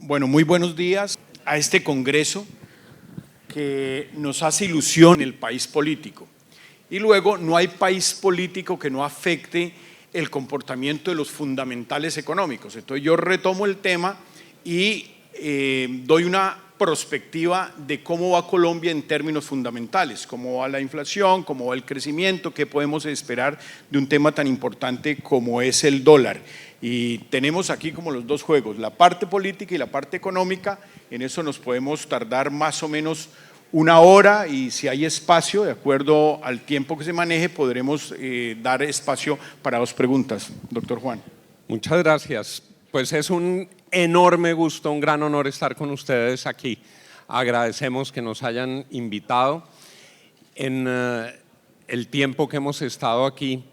Bueno, muy buenos días a este Congreso que nos hace ilusión en el país político. Y luego, no hay país político que no afecte el comportamiento de los fundamentales económicos. Entonces yo retomo el tema y doy una perspectiva de cómo va Colombia en términos fundamentales, cómo va la inflación, cómo va el crecimiento, qué podemos esperar de un tema tan importante como es el dólar. Y tenemos aquí como los dos juegos, la parte política y la parte económica. En eso nos podemos tardar más o menos una hora y si hay espacio, de acuerdo al tiempo que se maneje, podremos dar espacio para dos preguntas. Doctor Juan. Muchas gracias. Pues es un enorme gusto, un gran honor estar con ustedes aquí. Agradecemos que nos hayan invitado. En el tiempo que hemos estado aquí,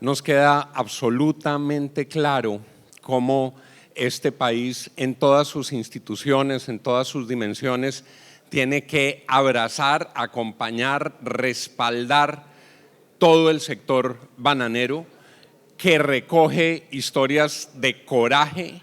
nos queda absolutamente claro cómo este país, en todas sus instituciones, en todas sus dimensiones, tiene que abrazar, acompañar, respaldar todo el sector bananero, que recoge historias de coraje,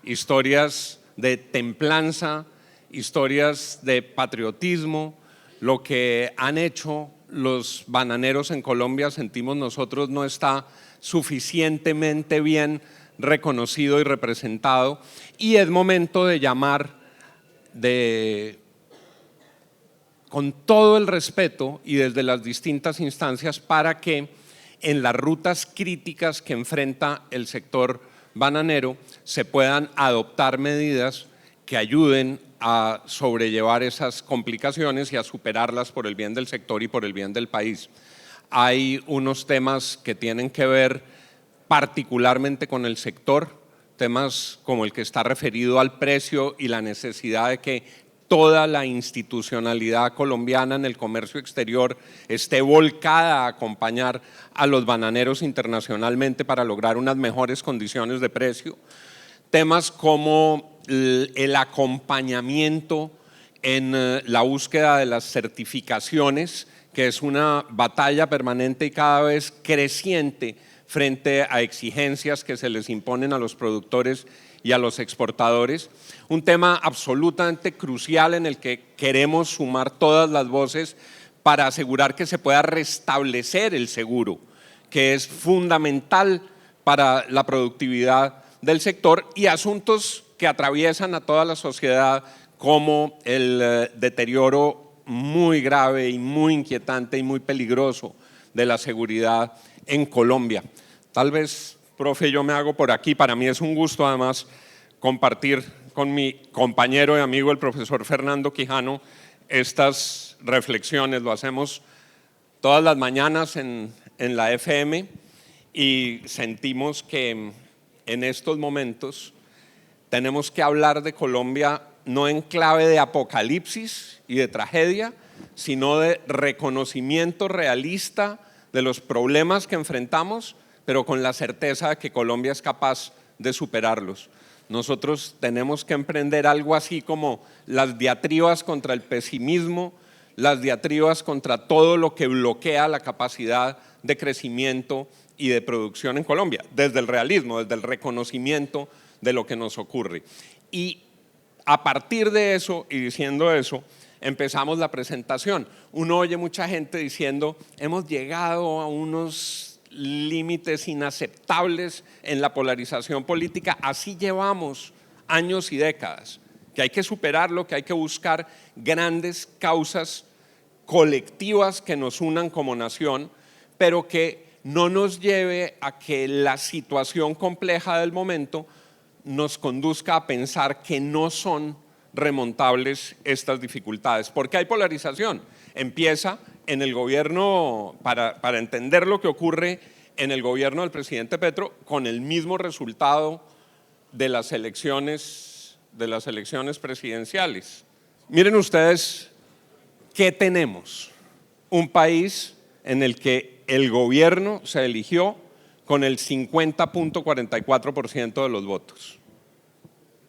historias de templanza, historias de patriotismo. Lo que han hecho los bananeros en Colombia, sentimos nosotros, no está suficientemente bien reconocido y representado, y es momento de llamar con todo el respeto y desde las distintas instancias para que en las rutas críticas que enfrenta el sector bananero se puedan adoptar medidas que ayuden a sobrellevar esas complicaciones y a superarlas por el bien del sector y por el bien del país. Hay unos temas que tienen que ver particularmente con el sector, temas como el que está referido al precio y la necesidad de que toda la institucionalidad colombiana en el comercio exterior esté volcada a acompañar a los bananeros internacionalmente para lograr unas mejores condiciones de precio. Temas como el acompañamiento en la búsqueda de las certificaciones, que es una batalla permanente y cada vez creciente frente a exigencias que se les imponen a los productores y a los exportadores. Un tema absolutamente crucial en el que queremos sumar todas las voces para asegurar que se pueda restablecer el seguro, que es fundamental para la productividad del sector, y asuntos que atraviesan a toda la sociedad como el deterioro muy grave y muy inquietante y muy peligroso de la seguridad en Colombia. Tal vez, profe, yo me hago por aquí. Para mí es un gusto además compartir con mi compañero y amigo el profesor Fernando Quijano estas reflexiones. Lo hacemos todas las mañanas en la FM y sentimos que en estos momentos tenemos que hablar de Colombia no en clave de apocalipsis y de tragedia, sino de reconocimiento realista de los problemas que enfrentamos, pero con la certeza de que Colombia es capaz de superarlos. Nosotros tenemos que emprender algo así como las diatribas contra el pesimismo, las diatribas contra todo lo que bloquea la capacidad de crecimiento y de producción en Colombia, desde el realismo, desde el reconocimiento de lo que nos ocurre. Y a partir de eso, y diciendo eso, empezamos la presentación. Uno oye mucha gente diciendo, hemos llegado a unos límites inaceptables en la polarización política, así llevamos años y décadas, que hay que superarlo, que hay que buscar grandes causas colectivas que nos unan como nación, pero que no nos lleve a que la situación compleja del momento nos conduzca a pensar que no son remontables estas dificultades. ¿Por qué hay polarización? Empieza en el gobierno, para entender lo que ocurre en el gobierno del presidente Petro, con el mismo resultado de las elecciones presidenciales. Miren ustedes qué tenemos: un país en el que el gobierno se eligió con el 50.44% de los votos.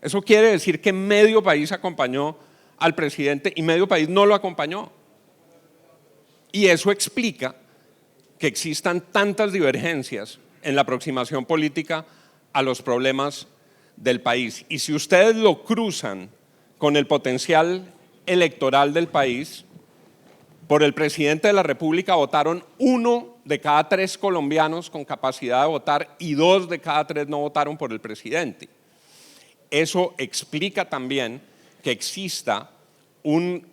Eso quiere decir que medio país acompañó al presidente y medio país no lo acompañó. Y eso explica que existan tantas divergencias en la aproximación política a los problemas del país. Y si ustedes lo cruzan con el potencial electoral del país, por el presidente de la República votaron 1 de cada 3 colombianos con capacidad de votar y 2 de cada 3 no votaron por el presidente. Eso explica también que exista un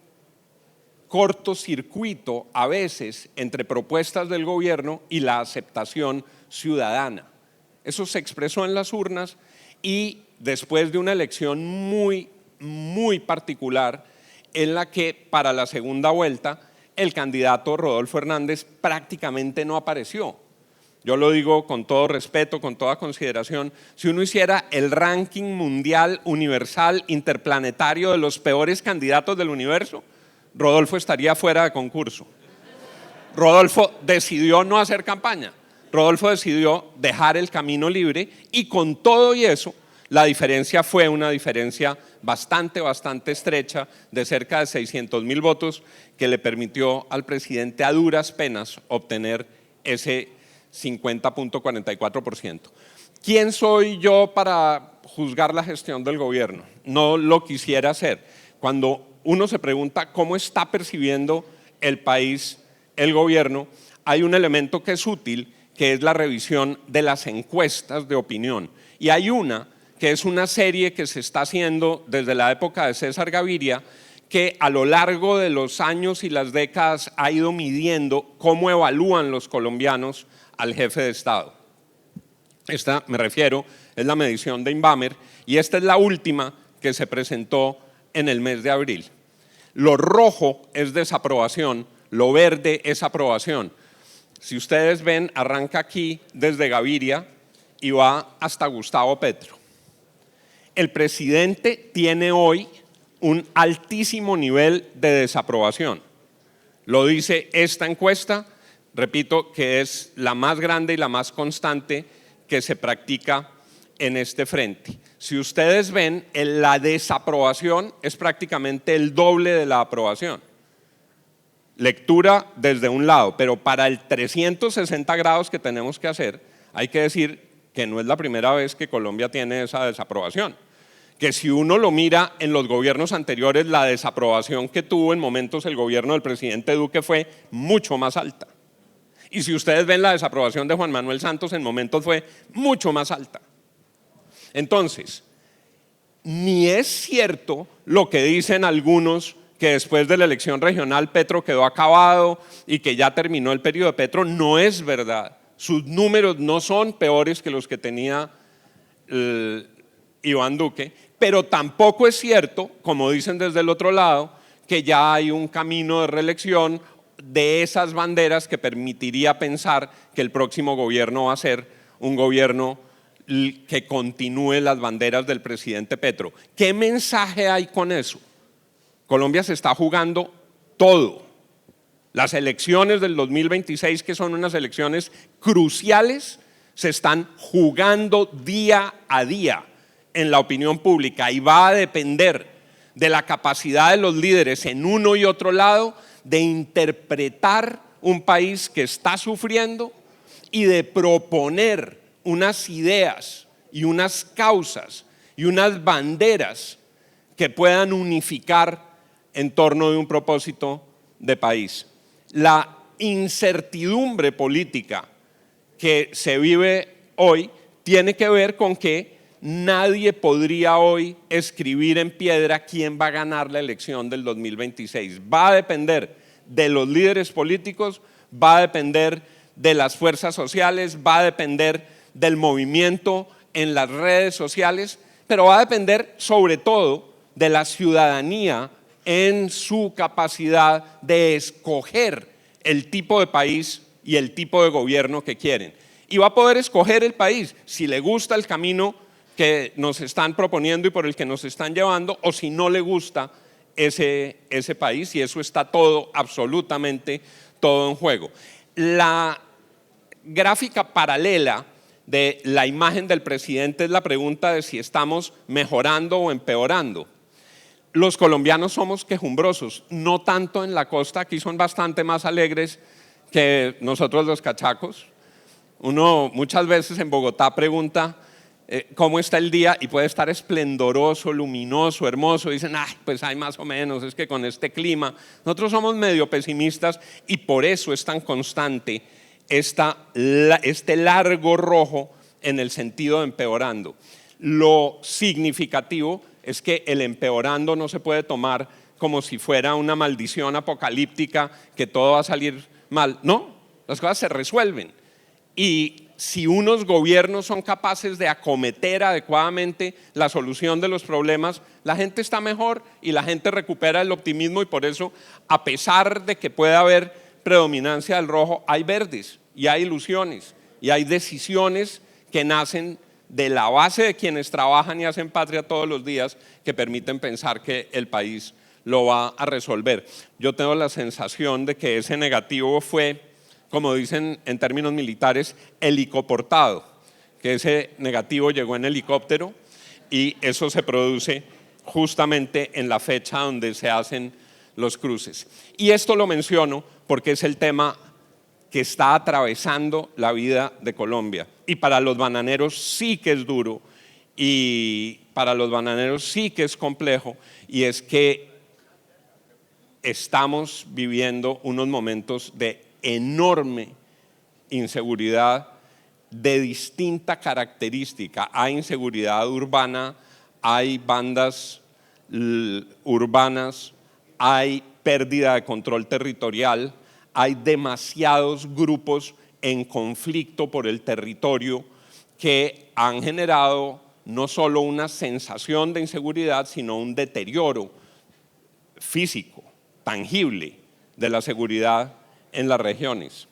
cortocircuito a veces entre propuestas del gobierno y la aceptación ciudadana. Eso se expresó en las urnas y después de una elección muy particular en la que para la segunda vuelta el candidato Rodolfo Hernández prácticamente no apareció. Yo lo digo con todo respeto, con toda consideración, si uno hiciera el ranking mundial, universal, interplanetario de los peores candidatos del universo, Rodolfo estaría fuera de concurso. Rodolfo decidió no hacer campaña, Rodolfo decidió dejar el camino libre y con todo y eso, la diferencia fue una diferencia bastante estrecha de cerca de 600.000 votos que le permitió al presidente a duras penas obtener ese 50.44%. ¿Quién soy yo para juzgar la gestión del gobierno? No lo quisiera hacer. Cuando uno se pregunta cómo está percibiendo el país, el gobierno, hay un elemento que es útil, que es la revisión de las encuestas de opinión. Y hay una que es una serie que se está haciendo desde la época de César Gaviria, que a lo largo de los años y las décadas ha ido midiendo cómo evalúan los colombianos al jefe de Estado. Esta, me refiero, es la medición de Inbamer y esta es la última que se presentó en el mes de abril. Lo rojo es desaprobación, lo verde es aprobación. Si ustedes ven, arranca aquí desde Gaviria y va hasta Gustavo Petro. El presidente tiene hoy un altísimo nivel de desaprobación. Lo dice esta encuesta, repito, que es la más grande y la más constante que se practica en este frente. Si ustedes ven, la desaprobación es prácticamente el doble de la aprobación. Lectura desde un lado, pero para el 360 grados que tenemos que hacer, hay que decir que no es la primera vez que Colombia tiene esa desaprobación. Que si uno lo mira en los gobiernos anteriores, la desaprobación que tuvo en momentos el gobierno del presidente Duque fue mucho más alta. Y si ustedes ven la desaprobación de Juan Manuel Santos en momentos fue mucho más alta. Entonces, ni es cierto lo que dicen algunos que después de la elección regional Petro quedó acabado y que ya terminó el periodo de Petro, no es verdad. Sus números no son peores que los que tenía Iván Duque, pero tampoco es cierto, como dicen desde el otro lado, que ya hay un camino de reelección de esas banderas que permitiría pensar que el próximo gobierno va a ser un gobierno que continúe las banderas del presidente Petro. ¿Qué mensaje hay con eso? Colombia se está jugando todo. Las elecciones del 2026, que son unas elecciones cruciales, se están jugando día a día en la opinión pública y va a depender de la capacidad de los líderes en uno y otro lado de interpretar un país que está sufriendo y de proponer unas ideas y unas causas y unas banderas que puedan unificar en torno de un propósito de país. La incertidumbre política que se vive hoy tiene que ver con que nadie podría hoy escribir en piedra quién va a ganar la elección del 2026. Va a depender de los líderes políticos, va a depender de las fuerzas sociales, va a depender del movimiento en las redes sociales, pero va a depender sobre todo de la ciudadanía en su capacidad de escoger el tipo de país y el tipo de gobierno que quieren. Y va a poder escoger el país si le gusta el camino que nos están proponiendo y por el que nos están llevando, o si no le gusta ese país, y eso está todo, absolutamente todo en juego. La gráfica paralela de la imagen del presidente es la pregunta de si estamos mejorando o empeorando. Los colombianos somos quejumbrosos, no tanto en la costa, aquí son bastante más alegres que nosotros los cachacos. Uno muchas veces en Bogotá pregunta cómo está el día y puede estar esplendoroso, luminoso, hermoso. Dicen, ay, pues hay más o menos, es que con este clima. Nosotros somos medio pesimistas y por eso es tan constante este largo rojo en el sentido de empeorando. Lo significativo es que el empeorando no se puede tomar como si fuera una maldición apocalíptica que todo va a salir mal. No, las cosas se resuelven. Y si unos gobiernos son capaces de acometer adecuadamente la solución de los problemas, la gente está mejor y la gente recupera el optimismo, y por eso, a pesar de que pueda haber predominancia del rojo, hay verdes y hay ilusiones y hay decisiones que nacen de la base de quienes trabajan y hacen patria todos los días, que permiten pensar que el país lo va a resolver. Yo tengo la sensación de que ese negativo fue, como dicen en términos militares, helicoportado, que ese negativo llegó en helicóptero, y eso se produce justamente en la fecha donde se hacen los cruces. Y esto lo menciono porque es el tema que está atravesando la vida de Colombia, y para los bananeros sí que es duro, y para los bananeros sí que es complejo, y es que estamos viviendo unos momentos de enorme inseguridad de distinta característica. Hay inseguridad urbana, hay bandas urbanas, hay pérdida de control territorial, hay demasiados grupos en conflicto por el territorio que han generado no solo una sensación de inseguridad, sino un deterioro físico, tangible, de la seguridad en las regiones.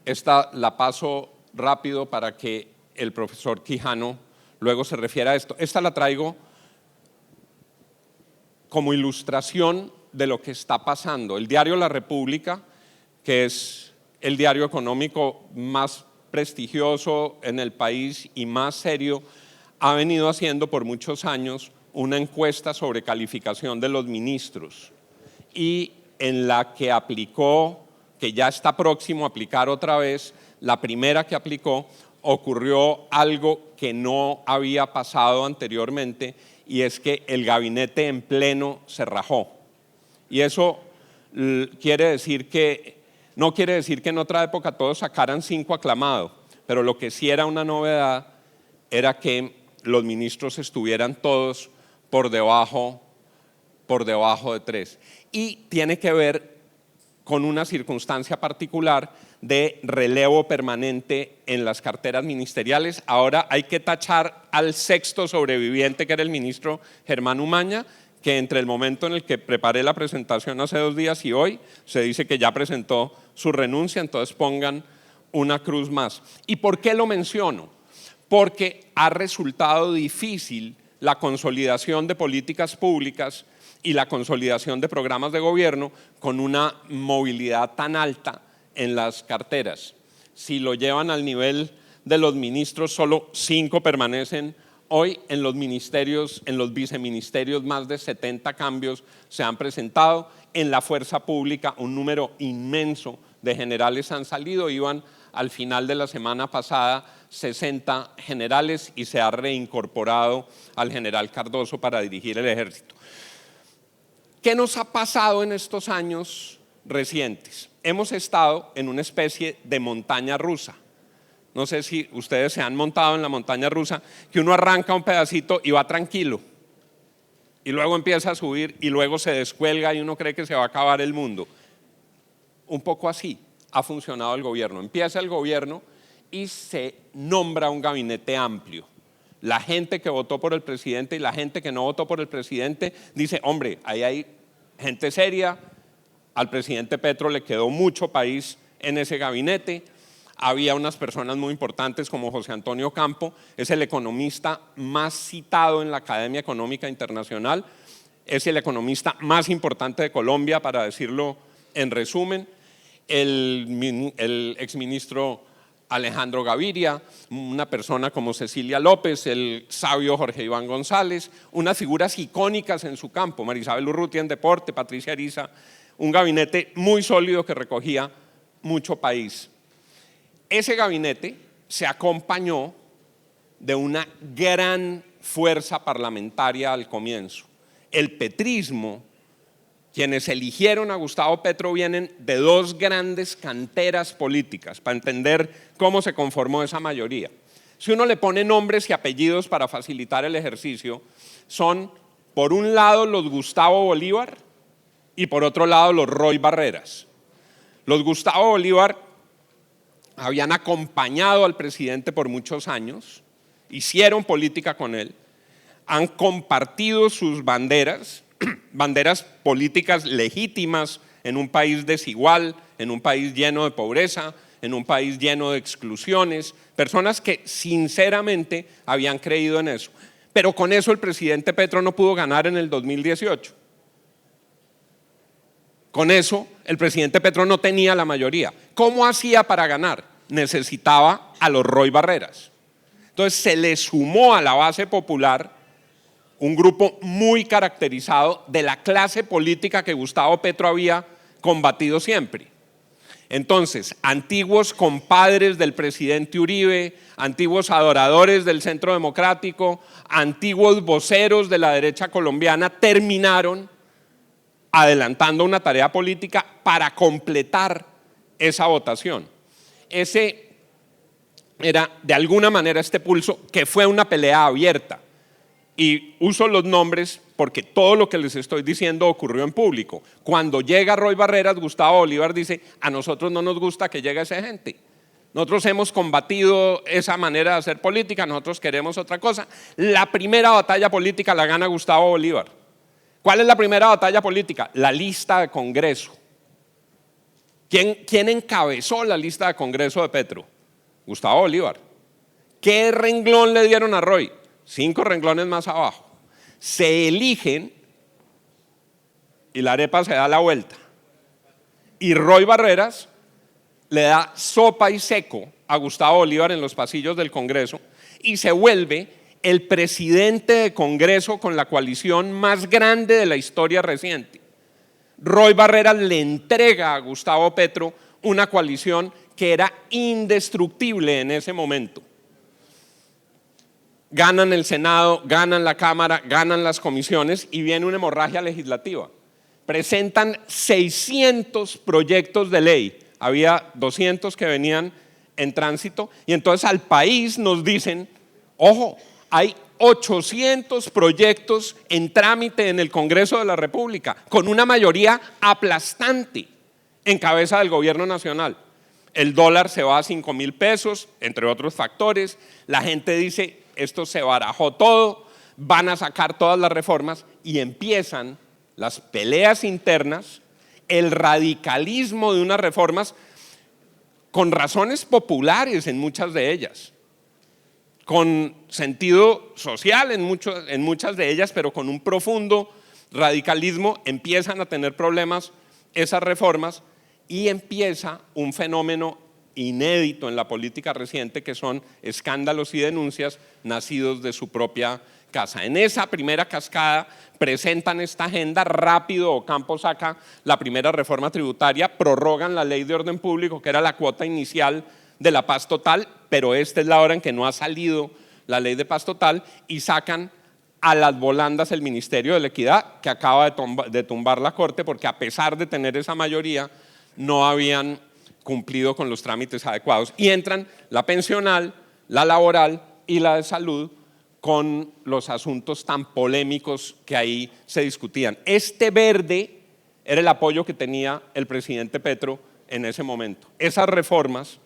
Esta la paso rápido para que el profesor Quijano luego se refiera a esto. Esta la traigo como ilustración de lo que está pasando. El diario La República, que es el diario económico más prestigioso en el país y más serio, ha venido haciendo por muchos años una encuesta sobre calificación de los ministros, y en la que aplicó, que ya está próximo a aplicar otra vez, la primera que aplicó, ocurrió algo que no había pasado anteriormente, y es que el gabinete en pleno se rajó. Y eso quiere decir que, no quiere decir que en otra época todos sacaran 5 aclamados, pero lo que sí era una novedad era que los ministros estuvieran todos por debajo de 3. Y tiene que ver con una circunstancia particular de relevo permanente en las carteras ministeriales. Ahora hay que tachar al 6º sobreviviente, que era el ministro Germán Umaña, que entre el momento en el que preparé la presentación hace 2 días y hoy, se dice que ya presentó su renuncia, entonces pongan una cruz más. ¿Y por qué lo menciono? Porque ha resultado difícil la consolidación de políticas públicas y la consolidación de programas de gobierno con una movilidad tan alta en las carteras. Si lo llevan al nivel de los ministros, solo 5 permanecen. Hoy en los ministerios, en los viceministerios, más de 70 cambios se han presentado. En la fuerza pública, un número inmenso de generales han salido. Iban al final de la semana pasada 60 generales y se ha reincorporado al general Cardoso para dirigir el ejército. ¿Qué nos ha pasado en estos años recientes? Hemos estado en una especie de montaña rusa. No sé si ustedes se han montado en la montaña rusa, que uno arranca un pedacito y va tranquilo, y luego empieza a subir y luego se descuelga y uno cree que se va a acabar el mundo. Un poco así ha funcionado el gobierno. Empieza el gobierno y se nombra un gabinete amplio. La gente que votó por el presidente y la gente que no votó por el presidente dice, hombre, ahí hay gente seria. Al presidente Petro le quedó mucho país en ese gabinete. Había unas personas muy importantes como José Antonio Campo, es el economista más citado en la Academia Económica Internacional, es el economista más importante de Colombia, para decirlo en resumen. El exministro Alejandro Gaviria, una persona como Cecilia López, el sabio Jorge Iván González, unas figuras icónicas en su campo, Marisabel Urrutia en deporte, Patricia Ariza, un gabinete muy sólido que recogía mucho país. Ese gabinete se acompañó de una gran fuerza parlamentaria al comienzo. El petrismo, quienes eligieron a Gustavo Petro, vienen de dos grandes canteras políticas, para entender cómo se conformó esa mayoría. Si uno le pone nombres y apellidos para facilitar el ejercicio, son por un lado los Gustavo Bolívar y por otro lado los Roy Barreras. Los Gustavo Bolívar habían acompañado al presidente por muchos años, hicieron política con él, han compartido sus banderas, banderas políticas legítimas en un país desigual, en un país lleno de pobreza, en un país lleno de exclusiones, personas que sinceramente habían creído en eso. Pero con eso el presidente Petro no pudo ganar en el 2018. Con eso el presidente Petro no tenía la mayoría. ¿Cómo hacía para ganar? Necesitaba a los Roy Barreras. Entonces se le sumó a la base popular un grupo muy caracterizado de la clase política que Gustavo Petro había combatido siempre. Entonces, antiguos compadres del presidente Uribe, antiguos adoradores del Centro Democrático, antiguos voceros de la derecha colombiana terminaron adelantando una tarea política para completar esa votación. Ese era de alguna manera este pulso que fue una pelea abierta. Y uso los nombres porque todo lo que les estoy diciendo ocurrió en público. Cuando llega Roy Barreras, Gustavo Bolívar dice: a nosotros no nos gusta que llegue esa gente. Nosotros hemos combatido esa manera de hacer política, nosotros queremos otra cosa. La primera batalla política la gana Gustavo Bolívar. ¿Cuál es la primera batalla política? La lista de Congreso. ¿Quién encabezó la lista de Congreso de Petro? Gustavo Bolívar. ¿Qué renglón le dieron a Roy? 5 renglones más abajo. Se eligen y la arepa se da la vuelta. Y Roy Barreras le da sopa y seco a Gustavo Bolívar en los pasillos del Congreso y se vuelve el presidente de Congreso con la coalición más grande de la historia reciente. Roy Barreras le entrega a Gustavo Petro una coalición que era indestructible en ese momento. Ganan el Senado, ganan la Cámara, ganan las comisiones y viene una hemorragia legislativa. Presentan 600 proyectos de ley, había 200 que venían en tránsito y entonces al país nos dicen: ojo, hay 800 proyectos en trámite en el Congreso de la República con una mayoría aplastante en cabeza del gobierno nacional. El dólar se va a 5.000 pesos, entre otros factores. La gente dice: esto se barajó todo, van a sacar todas las reformas y empiezan las peleas internas, el radicalismo de unas reformas con razones populares en muchas de ellas, con sentido social en muchas de ellas, pero con un profundo radicalismo. Empiezan a tener problemas esas reformas y empieza un fenómeno inédito en la política reciente, que son escándalos y denuncias nacidos de su propia casa. En esa primera cascada presentan esta agenda, rápido Ocampo saca la primera reforma tributaria, prorrogan la ley de orden público, que era la cuota inicial de la paz total, pero esta es la hora en que no ha salido la ley de paz total, y sacan a las volandas el Ministerio de la Equidad, que acaba de tumbar la Corte, porque a pesar de tener esa mayoría, no habían cumplido con los trámites adecuados. Y entran la pensional, la laboral y la de salud con los asuntos tan polémicos que ahí se discutían. Este verde era el apoyo que tenía el presidente Petro en ese momento. Esas reformas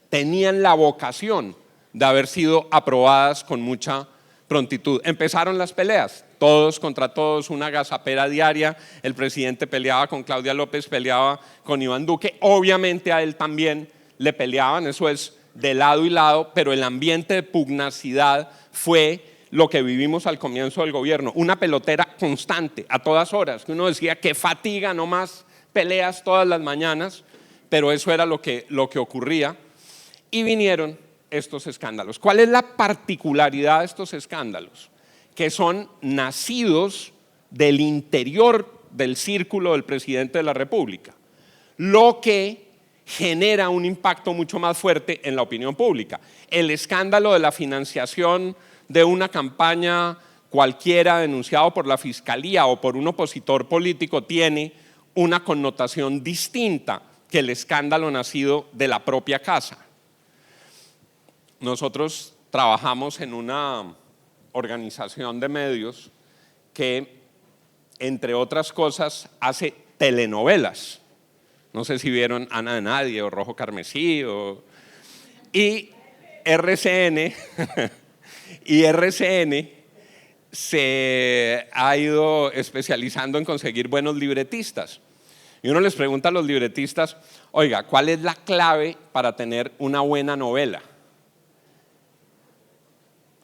tenían la vocación de haber sido aprobadas con mucha prontitud. Empezaron las peleas, todos contra todos, una agazapera diaria. El presidente peleaba con Claudia López, peleaba con Iván Duque. Obviamente a él también le peleaban, eso es de lado y lado, pero el ambiente de pugnacidad fue lo que vivimos al comienzo del gobierno. Una pelotera constante, a todas horas, que uno decía: qué fatiga, no más peleas todas las mañanas, pero eso era lo que ocurría. Y vinieron estos escándalos. ¿Cuál es la particularidad de estos escándalos? Que son nacidos del interior del círculo del presidente de la República, lo que genera un impacto mucho más fuerte en la opinión pública. El escándalo de la financiación de una campaña cualquiera denunciado por la Fiscalía o por un opositor político tiene una connotación distinta que el escándalo nacido de la propia casa. Nosotros trabajamos en una organización de medios que, entre otras cosas, hace telenovelas. No sé si vieron Ana de Nadie o Rojo Carmesí. Y RCN, y RCN se ha ido especializando en conseguir buenos libretistas. Y uno les pregunta a los libretistas, oiga, ¿cuál es la clave para tener una buena novela?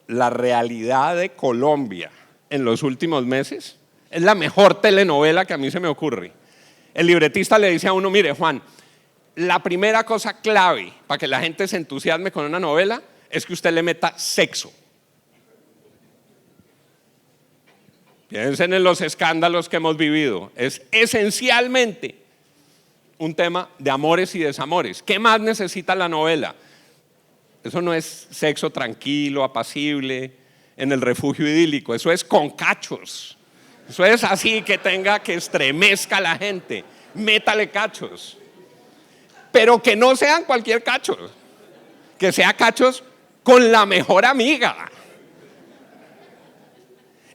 La realidad de Colombia en los últimos meses es la mejor telenovela que a mí se me ocurre. El libretista le dice a uno, mire Juan, la primera cosa clave para que la gente se entusiasme con una novela es que usted le meta sexo. Piensen en los escándalos que hemos vivido. Es esencialmente un tema de amores y desamores. ¿Qué más necesita la novela? Eso no es sexo tranquilo, apacible, en el refugio idílico. Eso es con cachos. Eso es así que tenga que estremezca a la gente. Métale cachos. Pero que no sean cualquier cacho. Que sea cachos con la mejor amiga.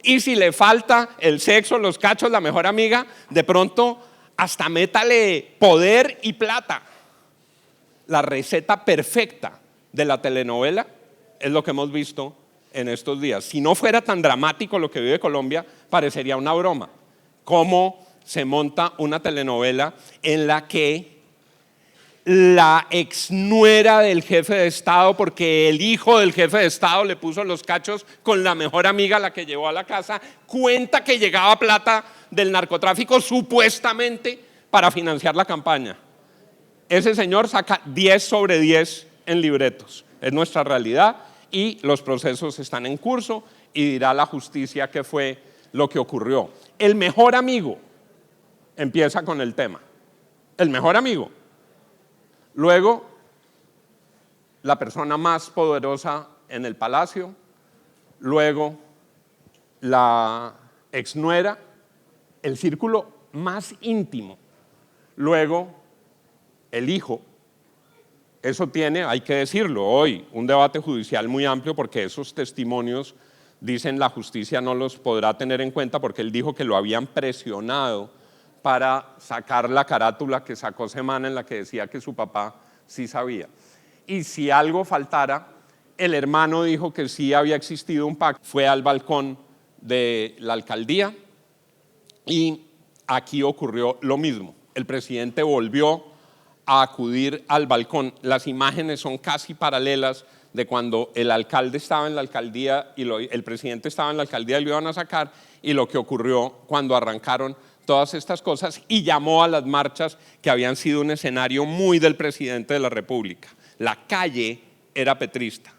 Y si le falta el sexo, los cachos, la mejor amiga, de pronto hasta métale poder y plata. La receta perfecta de la telenovela es lo que hemos visto en estos días. Si no fuera tan dramático lo que vive Colombia, parecería una broma. Cómo se monta una telenovela en la que la exnuera del jefe de Estado, porque el hijo del jefe de Estado le puso los cachos con la mejor amiga, la que llevó a la casa, cuenta que llegaba plata del narcotráfico supuestamente para financiar la campaña. Ese señor saca 10 sobre 10 en libretos. Es nuestra realidad y los procesos están en curso y dirá la justicia qué fue lo que ocurrió. El mejor amigo empieza con el tema. El mejor amigo. Luego, la persona más poderosa en el palacio, luego la exnuera, el círculo más íntimo, luego el hijo. Eso tiene, hay que decirlo hoy, un debate judicial muy amplio porque esos testimonios, dicen la justicia no los podrá tener en cuenta porque él dijo que lo habían presionado para sacar la carátula que sacó Semana en la que decía que su papá sí sabía. Y si algo faltara, el hermano dijo que sí había existido un pacto. Fue al balcón de la alcaldía y aquí ocurrió lo mismo. El presidente volvió a acudir al balcón. Las imágenes son casi paralelas de cuando el alcalde estaba en la alcaldía y el presidente estaba en la alcaldía y lo iban a sacar, y lo que ocurrió cuando arrancaron todas estas cosas y llamó a las marchas que habían sido un escenario muy del presidente de la República. La calle era petrista,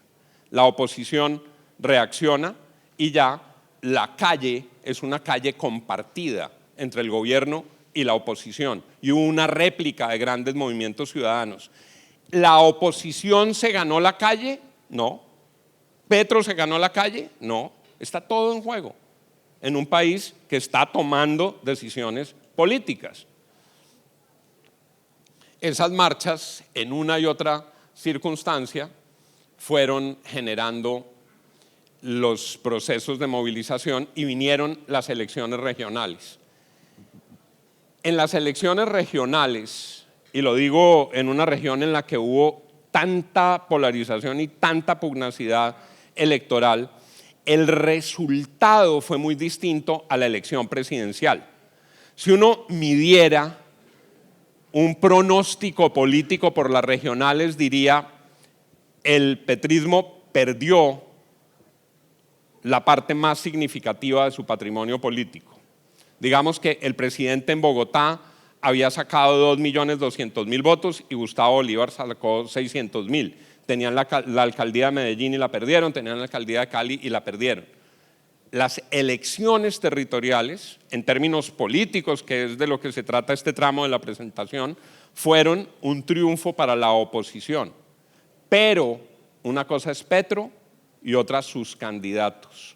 la oposición reacciona y ya la calle es una calle compartida entre el gobierno y la oposición y hubo una réplica de grandes movimientos ciudadanos. ¿La oposición se ganó la calle? No. ¿Petro se ganó la calle? No. Está todo en juego en un país que está tomando decisiones políticas. Esas marchas, en una y otra circunstancia, fueron generando los procesos de movilización y vinieron las elecciones regionales. En las elecciones regionales, y lo digo en una región en la que hubo tanta polarización y tanta pugnacidad electoral, el resultado fue muy distinto a la elección presidencial. Si uno midiera un pronóstico político por las regionales, diría el petrismo perdió la parte más significativa de su patrimonio político. Digamos que el presidente en Bogotá había sacado 2.200.000 votos y Gustavo Bolívar sacó 600.000. Tenían la alcaldía de Medellín y la perdieron, tenían la alcaldía de Cali y la perdieron. Las elecciones territoriales, en términos políticos, que es de lo que se trata este tramo de la presentación, fueron un triunfo para la oposición. Pero una cosa es Petro y otra sus candidatos.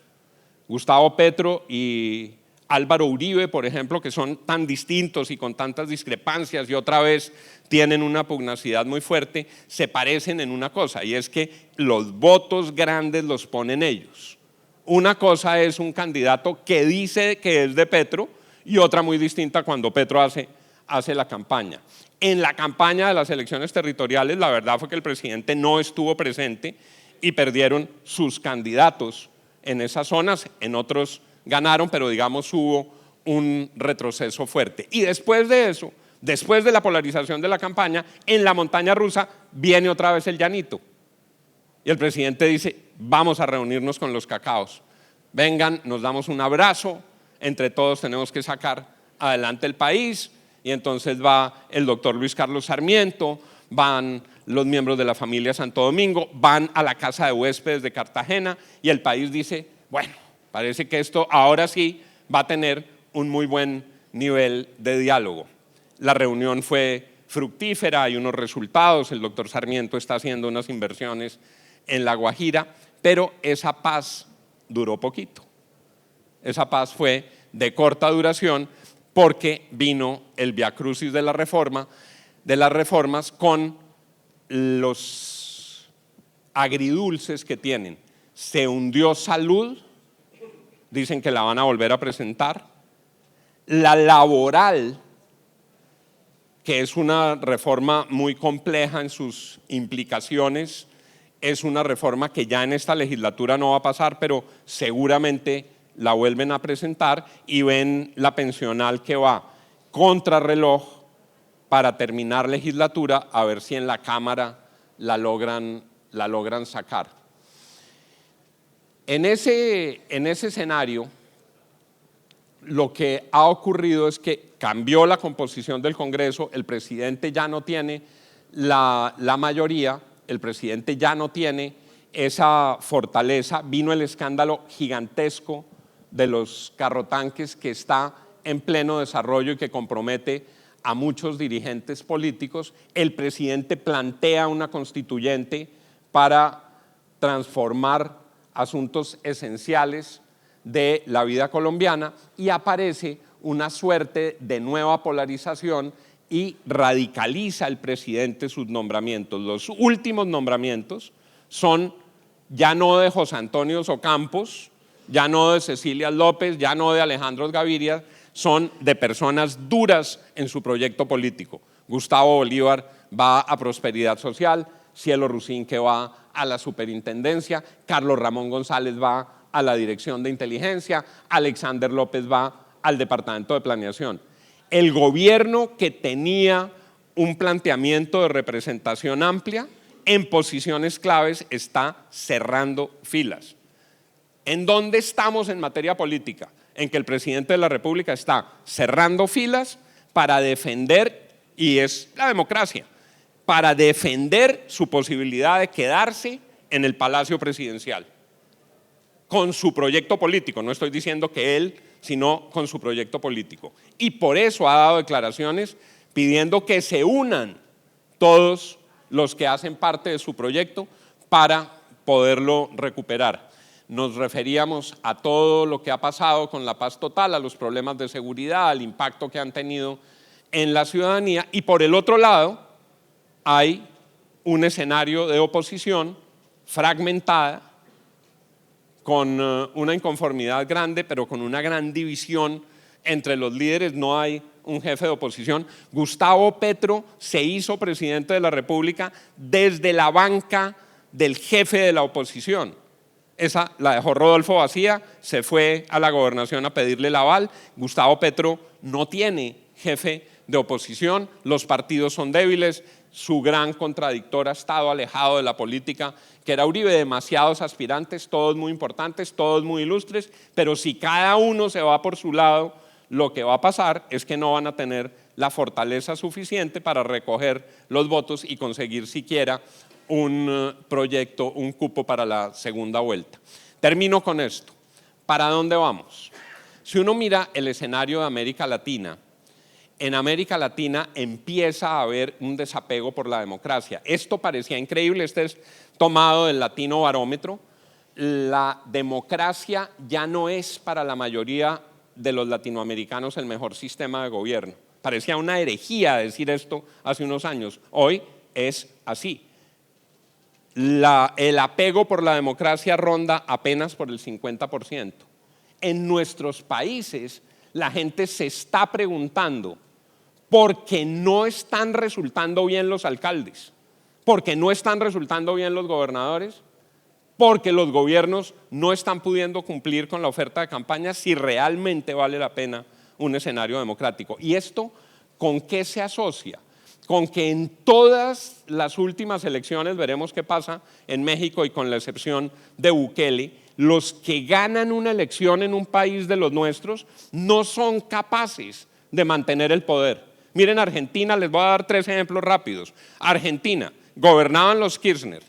Gustavo Petro y Álvaro Uribe, por ejemplo, que son tan distintos y con tantas discrepancias y otra vez tienen una pugnacidad muy fuerte, se parecen en una cosa, y es que los votos grandes los ponen ellos. Una cosa es un candidato que dice que es de Petro y otra muy distinta cuando Petro hace la campaña. En la campaña de las elecciones territoriales, la verdad fue que el presidente no estuvo presente y perdieron sus candidatos en esas zonas, en otros ganaron, pero digamos hubo un retroceso fuerte. Y después de eso, después de la polarización de la campaña, en la montaña rusa viene otra vez el llanito. Y el presidente dice, vamos a reunirnos con los cacaos. Vengan, nos damos un abrazo, entre todos tenemos que sacar adelante el país. Y entonces va el doctor Luis Carlos Sarmiento, van los miembros de la familia Santo Domingo, van a la casa de huéspedes de Cartagena y el país dice, bueno, parece que esto ahora sí va a tener un muy buen nivel de diálogo. La reunión fue fructífera, hay unos resultados, el doctor Sarmiento está haciendo unas inversiones en La Guajira, pero esa paz duró poquito. Esa paz fue de corta duración porque vino el viacrucis de las reformas con los agridulces que tienen. Se hundió salud, dicen que la van a volver a presentar. La laboral, que es una reforma muy compleja en sus implicaciones, es una reforma que ya en esta legislatura no va a pasar, pero seguramente la vuelven a presentar, y ven la pensional que va contrarreloj para terminar legislatura, a ver si en la Cámara la logran sacar. En ese escenario, lo que ha ocurrido es que cambió la composición del Congreso, el presidente ya no tiene la mayoría, el presidente ya no tiene esa fortaleza, vino el escándalo gigantesco de los carrotanques que está en pleno desarrollo y que compromete a muchos dirigentes políticos. El presidente plantea una constituyente para transformar asuntos esenciales de la vida colombiana y aparece una suerte de nueva polarización y radicaliza el presidente sus nombramientos. Los últimos nombramientos son ya no de José Antonio Ocampos, ya no de Cecilia López, ya no de Alejandro Gaviria, son de personas duras en su proyecto político. Gustavo Bolívar va a Prosperidad Social, Cielo Rusín va a la superintendencia, Carlos Ramón González va a la Dirección de Inteligencia, Alexander López va al Departamento de Planeación. El gobierno que tenía un planteamiento de representación amplia en posiciones claves está cerrando filas. ¿En dónde estamos en materia política? En que el presidente de la República está cerrando filas para defender, y es la democracia, para defender su posibilidad de quedarse en el Palacio Presidencial con su proyecto político. No estoy diciendo que él, sino con su proyecto político. Y por eso ha dado declaraciones pidiendo que se unan todos los que hacen parte de su proyecto para poderlo recuperar. Nos referíamos a todo lo que ha pasado con la paz total, a los problemas de seguridad, al impacto que han tenido en la ciudadanía, y por el otro lado hay un escenario de oposición fragmentada, con una inconformidad grande, pero con una gran división entre los líderes. No hay un jefe de oposición. Gustavo Petro se hizo presidente de la República desde la banca del jefe de la oposición. Esa la dejó Rodolfo vacía, se fue a la gobernación a pedirle el aval. Gustavo Petro no tiene jefe de oposición, los partidos son débiles, su gran contradictor ha estado alejado de la política, que era Uribe. Demasiados aspirantes, todos muy importantes, todos muy ilustres, pero si cada uno se va por su lado, lo que va a pasar es que no van a tener la fortaleza suficiente para recoger los votos y conseguir siquiera un proyecto, un cupo para la segunda vuelta. Termino con esto. ¿Para dónde vamos? Si uno mira el escenario de América Latina, en América Latina empieza a haber un desapego por la democracia. Esto parecía increíble, este es tomado del Latino Barómetro. La democracia ya no es para la mayoría de los latinoamericanos el mejor sistema de gobierno. Parecía una herejía decir esto hace unos años. Hoy es así. El apego por la democracia ronda apenas por el 50%. En nuestros países la gente se está preguntando por qué no están resultando bien los alcaldes, por qué no están resultando bien los gobernadores, porque los gobiernos no están pudiendo cumplir con la oferta de campaña, si realmente vale la pena un escenario democrático. ¿Y esto con qué se asocia? Con que en todas las últimas elecciones, veremos qué pasa en México y con la excepción de Bukele, los que ganan una elección en un país de los nuestros no son capaces de mantener el poder. Miren Argentina, les voy a dar 3 ejemplos rápidos. Argentina, gobernaban los Kirchner.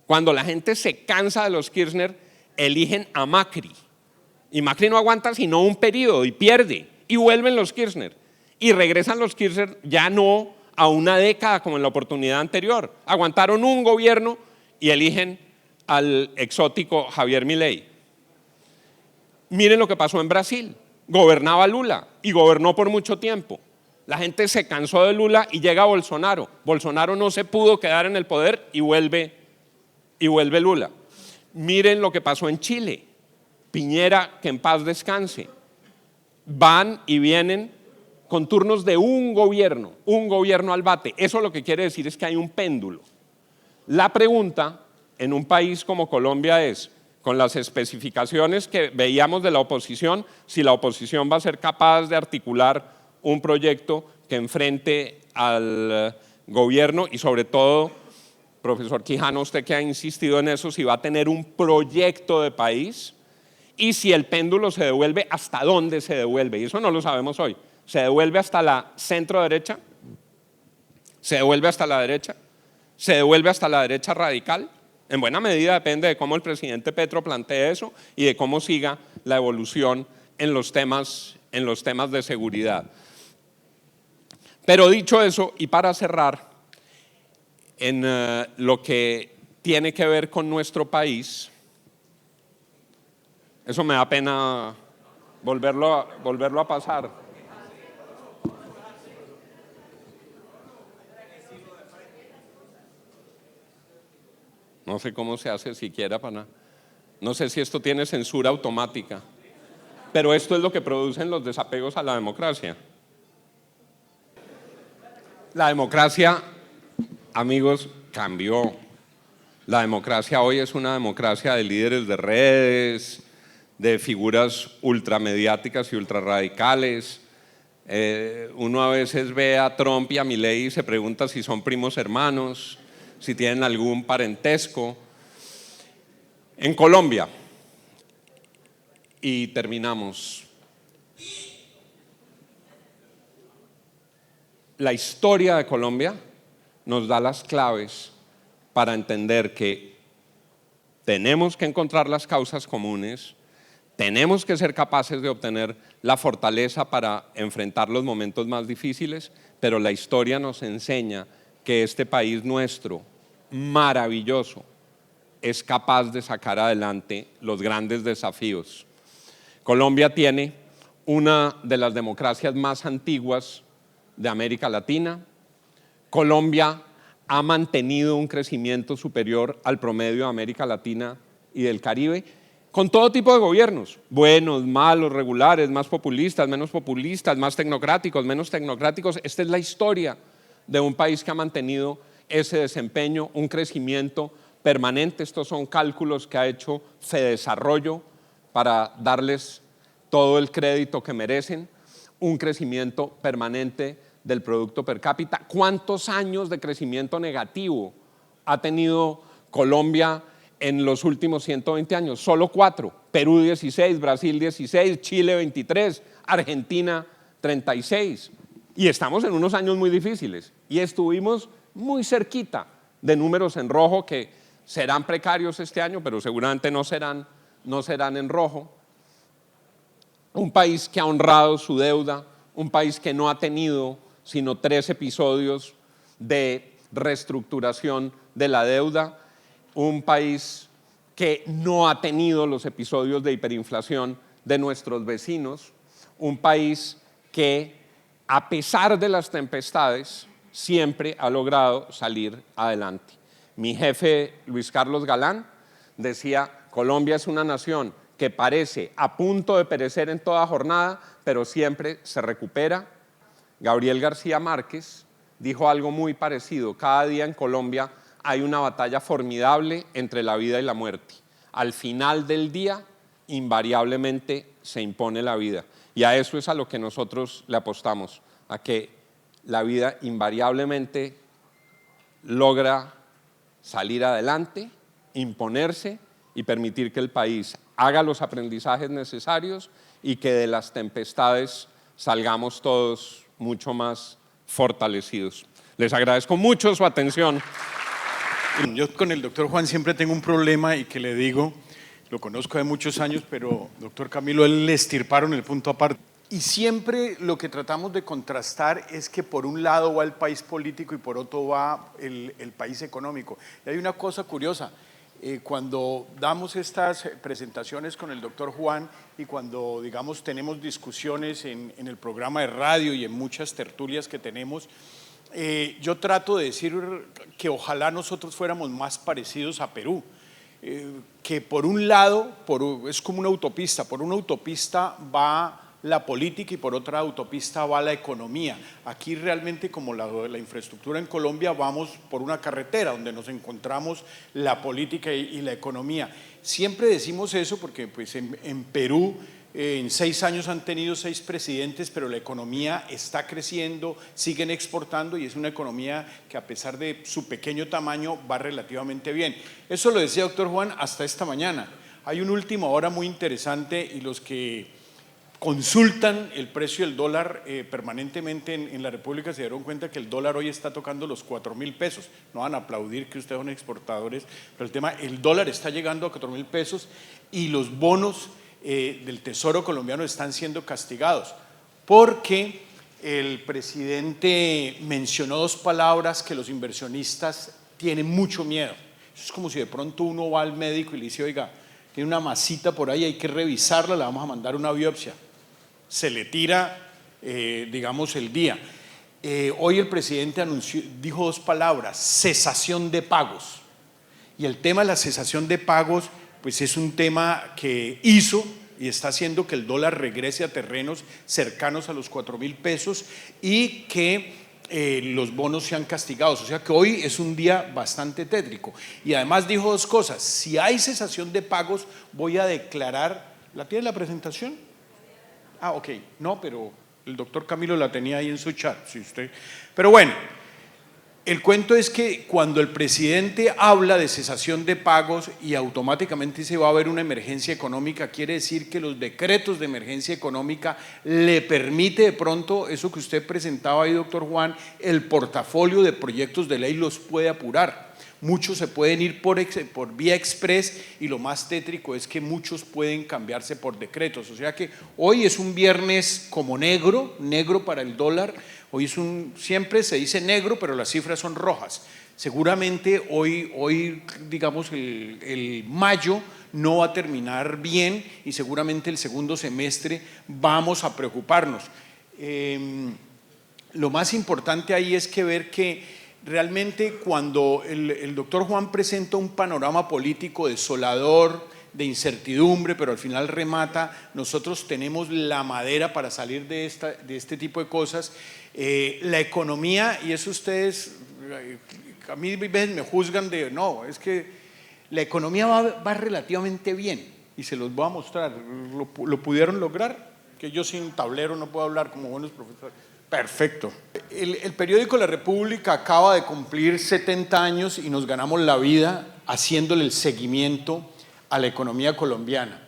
Cuando la gente se cansa de los Kirchner, eligen a Macri. Y Macri no aguanta sino un periodo y pierde. Y vuelven los Kirchner. Y regresan los Kirchner ya no a una década como en la oportunidad anterior. Aguantaron un gobierno y eligen al exótico Javier Milei. Miren lo que pasó en Brasil. Gobernaba Lula y gobernó por mucho tiempo. La gente se cansó de Lula y llega Bolsonaro. Bolsonaro no se pudo quedar en el poder y vuelve Lula. Miren lo que pasó en Chile. Piñera, que en paz descanse. Van y vienen con turnos de un gobierno al bate. Eso lo que quiere decir es que hay un péndulo. La pregunta en un país como Colombia es, con las especificaciones que veíamos de la oposición, si la oposición va a ser capaz de articular un proyecto que enfrente al gobierno y sobre todo, profesor Quijano, usted que ha insistido en eso, si va a tener un proyecto de país y si el péndulo se devuelve, ¿hasta dónde se devuelve? Y eso no lo sabemos hoy. ¿Se devuelve hasta la centro derecha? ¿Se devuelve hasta la derecha? ¿Se devuelve hasta la derecha radical? En buena medida depende de cómo el presidente Petro plantee eso y de cómo siga la evolución en los temas de seguridad. Pero dicho eso, y para cerrar, en lo que tiene que ver con nuestro país, eso me da pena volverlo a pasar. No sé cómo se hace siquiera no sé si esto tiene censura automática, pero esto es lo que producen los desapegos a la democracia. La democracia, amigos, cambió. La democracia hoy es una democracia de líderes de redes, de figuras ultramediáticas y ultrarradicales. Uno a veces ve a Trump y a Milei y se pregunta si son primos hermanos, si tienen algún parentesco. En Colombia, y terminamos, la historia de Colombia nos da las claves para entender que tenemos que encontrar las causas comunes, tenemos que ser capaces de obtener la fortaleza para enfrentar los momentos más difíciles, pero la historia nos enseña que este país nuestro, maravilloso, es capaz de sacar adelante los grandes desafíos. Colombia tiene una de las democracias más antiguas de América Latina. Colombia ha mantenido un crecimiento superior al promedio de América Latina y del Caribe, con todo tipo de gobiernos, buenos, malos, regulares, más populistas, menos populistas, más tecnocráticos, menos tecnocráticos. Esta es la historia de un país que ha mantenido ese desempeño, un crecimiento permanente. Estos son cálculos que ha hecho Fedesarrollo para darles todo el crédito que merecen, un crecimiento permanente del Producto Per Cápita. ¿Cuántos años de crecimiento negativo ha tenido Colombia en los últimos 120 años? Solo 4, Perú 16, Brasil 16, Chile 23, Argentina 36. Y estamos en unos años muy difíciles y estuvimos muy cerquita de números en rojo que serán precarios este año, pero seguramente no serán en rojo. Un país que ha honrado su deuda, un país que no ha tenido sino 3 episodios de reestructuración de la deuda, un país que no ha tenido los episodios de hiperinflación de nuestros vecinos, un país que, a pesar de las tempestades, siempre ha logrado salir adelante. Mi jefe, Luis Carlos Galán, decía: Colombia es una nación que parece a punto de perecer en toda jornada, pero siempre se recupera. Gabriel García Márquez dijo algo muy parecido: cada día en Colombia hay una batalla formidable entre la vida y la muerte. Al final del día, invariablemente se impone la vida. Y a eso es a lo que nosotros le apostamos, a que la vida invariablemente logra salir adelante, imponerse y permitir que el país haga los aprendizajes necesarios y que de las tempestades salgamos todos mucho más fortalecidos. Les agradezco mucho su atención. Yo con el doctor Juan siempre tengo un problema y que le digo, lo conozco de muchos años, pero doctor Camilo, él le estirparon el punto aparte. Y siempre lo que tratamos de contrastar es que por un lado va el país político y por otro va el país económico. Y hay una cosa curiosa, cuando damos estas presentaciones con el doctor Juan y cuando, digamos, tenemos discusiones en el programa de radio y en muchas tertulias que tenemos, yo trato de decir que ojalá nosotros fuéramos más parecidos a Perú. Que por un lado, es como una autopista, por una autopista va la política y por otra autopista va la economía. Aquí realmente, como la infraestructura en Colombia, vamos por una carretera donde nos encontramos la política y la economía. Siempre decimos eso porque pues, en Perú en 6 años han tenido 6 presidentes, pero la economía está creciendo, siguen exportando y es una economía que, a pesar de su pequeño tamaño, va relativamente bien. Eso lo decía doctor Juan hasta esta mañana. Hay una última hora muy interesante y los que consultan el precio del dólar permanentemente en la República se dieron cuenta que el dólar hoy está tocando los 4.000 pesos. No van a aplaudir que ustedes son exportadores, pero el dólar está llegando a 4.000 pesos y los bonos del Tesoro colombiano están siendo castigados porque el presidente mencionó 2 palabras que los inversionistas tienen mucho miedo. Eso es como si de pronto uno va al médico y le dice: oiga, tiene una masita por ahí, hay que revisarla, le vamos a mandar una biopsia. Se le tira, digamos, el día. Hoy el presidente dijo 2 palabras: cesación de pagos. Y el tema de la cesación de pagos pues es un tema que hizo y está haciendo que el dólar regrese a terrenos cercanos a los 4.000 pesos y que los bonos sean castigados. O sea que hoy es un día bastante tétrico. Y además dijo 2 cosas: si hay cesación de pagos, voy a declarar. ¿La tiene la presentación? Ah, ok. No, pero el doctor Camilo la tenía ahí en su chat. Si usted... Pero bueno, el cuento es que cuando el presidente habla de cesación de pagos y automáticamente se va a haber una emergencia económica, quiere decir que los decretos de emergencia económica le permite de pronto, eso que usted presentaba ahí, doctor Juan, el portafolio de proyectos de ley los puede apurar. Muchos se pueden ir por vía express y lo más tétrico es que muchos pueden cambiarse por decretos. O sea que hoy es un viernes como negro para el dólar. Hoy siempre se dice negro, pero las cifras son rojas. Seguramente hoy digamos, el mayo no va a terminar bien y seguramente el segundo semestre vamos a preocuparnos. Lo más importante ahí es que ver que realmente cuando el doctor Juan presenta un panorama político desolador, de incertidumbre, pero al final remata: nosotros tenemos la madera para salir de este tipo de cosas. La economía, y eso ustedes, a mí veces me juzgan de, no, es que la economía va relativamente bien y se los voy a mostrar. ¿Lo pudieron lograr? Que yo sin tablero no puedo hablar como buenos profesores. Perfecto. El periódico La República acaba de cumplir 70 años y nos ganamos la vida haciéndole el seguimiento a la economía colombiana.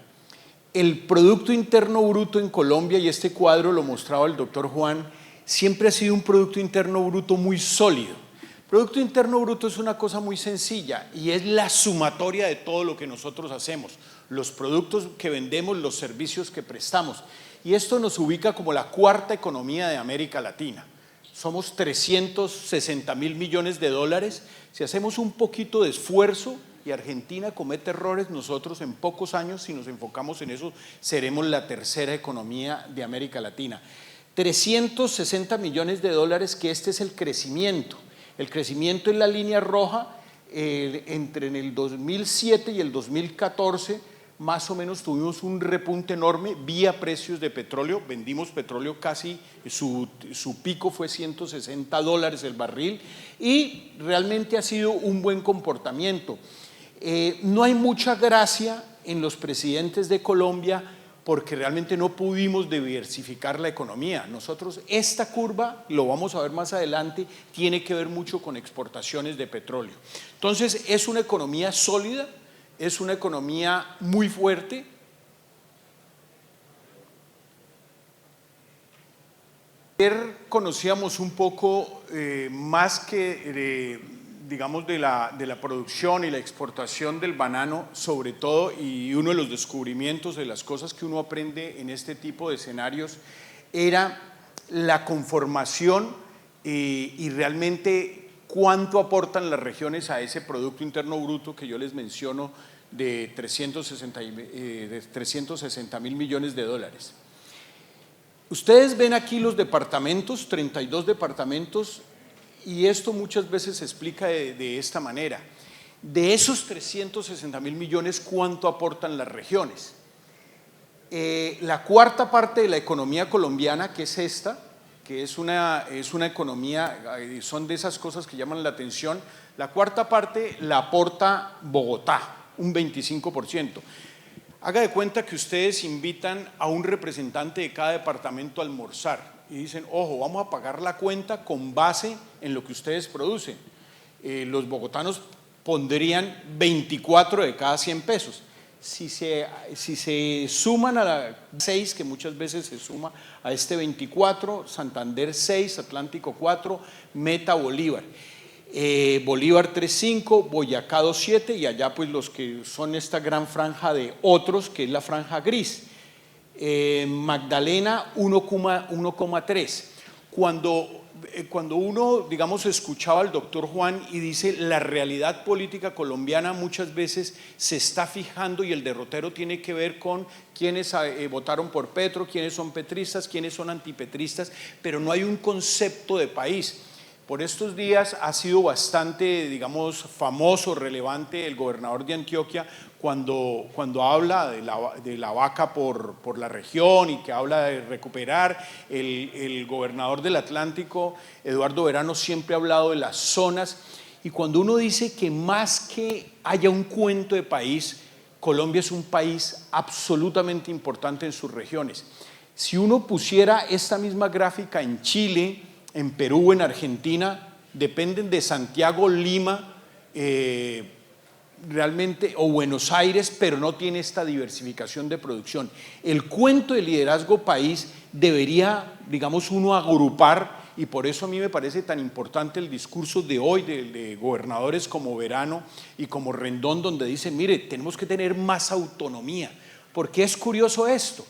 El Producto Interno Bruto en Colombia, y este cuadro lo mostraba el doctor Juan, siempre ha sido un Producto Interno Bruto muy sólido. Producto Interno Bruto es una cosa muy sencilla y es la sumatoria de todo lo que nosotros hacemos, los productos que vendemos, los servicios que prestamos. Y esto nos ubica como la cuarta economía de América Latina. Somos 360.000 millones de dólares. Si hacemos un poquito de esfuerzo y Argentina comete errores, nosotros en pocos años, si nos enfocamos en eso, seremos la tercera economía de América Latina. 360 millones de dólares, que este es el crecimiento. El crecimiento en la línea roja, entre en el 2007 y el 2014, más o menos tuvimos un repunte enorme vía precios de petróleo. Vendimos petróleo casi, su pico fue $160 el barril y realmente ha sido un buen comportamiento. No hay mucha gracia en los presidentes de Colombia porque realmente no pudimos diversificar la economía. Nosotros, esta curva, lo vamos a ver más adelante, tiene que ver mucho con exportaciones de petróleo. Entonces, es una economía sólida, es una economía muy fuerte. Ayer conocíamos un poco más que digamos de la producción y la exportación del banano, sobre todo, y uno de los descubrimientos de las cosas que uno aprende en este tipo de escenarios era la conformación y realmente cuánto aportan las regiones a ese Producto Interno Bruto que yo les menciono de 360.000 millones de dólares. Ustedes ven aquí los departamentos, 32 departamentos, y esto muchas veces se explica de esta manera. De esos 360.000 millones, ¿cuánto aportan las regiones? La cuarta parte de la economía colombiana, que es esta, que es una economía, son de esas cosas que llaman la atención, la cuarta parte la aporta Bogotá, un 25%. Haga de cuenta que ustedes invitan a un representante de cada departamento a almorzar y dicen, ojo, vamos a pagar la cuenta con base en lo que ustedes producen. Los bogotanos pondrían 24 de cada 100 pesos. Si se suman a la 6, que muchas veces se suma a este 24, Santander 6, Atlántico 4, Meta, Bolívar. Bolívar 3.5, Boyacá 2.7 y allá pues los que son esta gran franja de otros, que es la franja gris. Magdalena 1,3. Cuando uno, digamos, escuchaba al doctor Juan y dice la realidad política colombiana muchas veces se está fijando y el derrotero tiene que ver con quiénes votaron por Petro, quiénes son petristas, quiénes son antipetristas, pero no hay un concepto de país. Por estos días ha sido bastante, digamos, famoso, relevante el gobernador de Antioquia cuando habla de la vaca por la región y que habla de recuperar. El gobernador del Atlántico, Eduardo Verano, siempre ha hablado de las zonas. Y cuando uno dice que más que haya un cuento de país, Colombia es un país absolutamente importante en sus regiones. Si uno pusiera esta misma gráfica en Chile, en Perú, en Argentina, dependen de Santiago, Lima, realmente, o Buenos Aires, pero no tiene esta diversificación de producción. El cuento de liderazgo país debería, digamos, uno agrupar, y por eso a mí me parece tan importante el discurso de hoy de gobernadores como Verano y como Rendón, donde dice, mire, tenemos que tener más autonomía. ¿Por qué es curioso esto?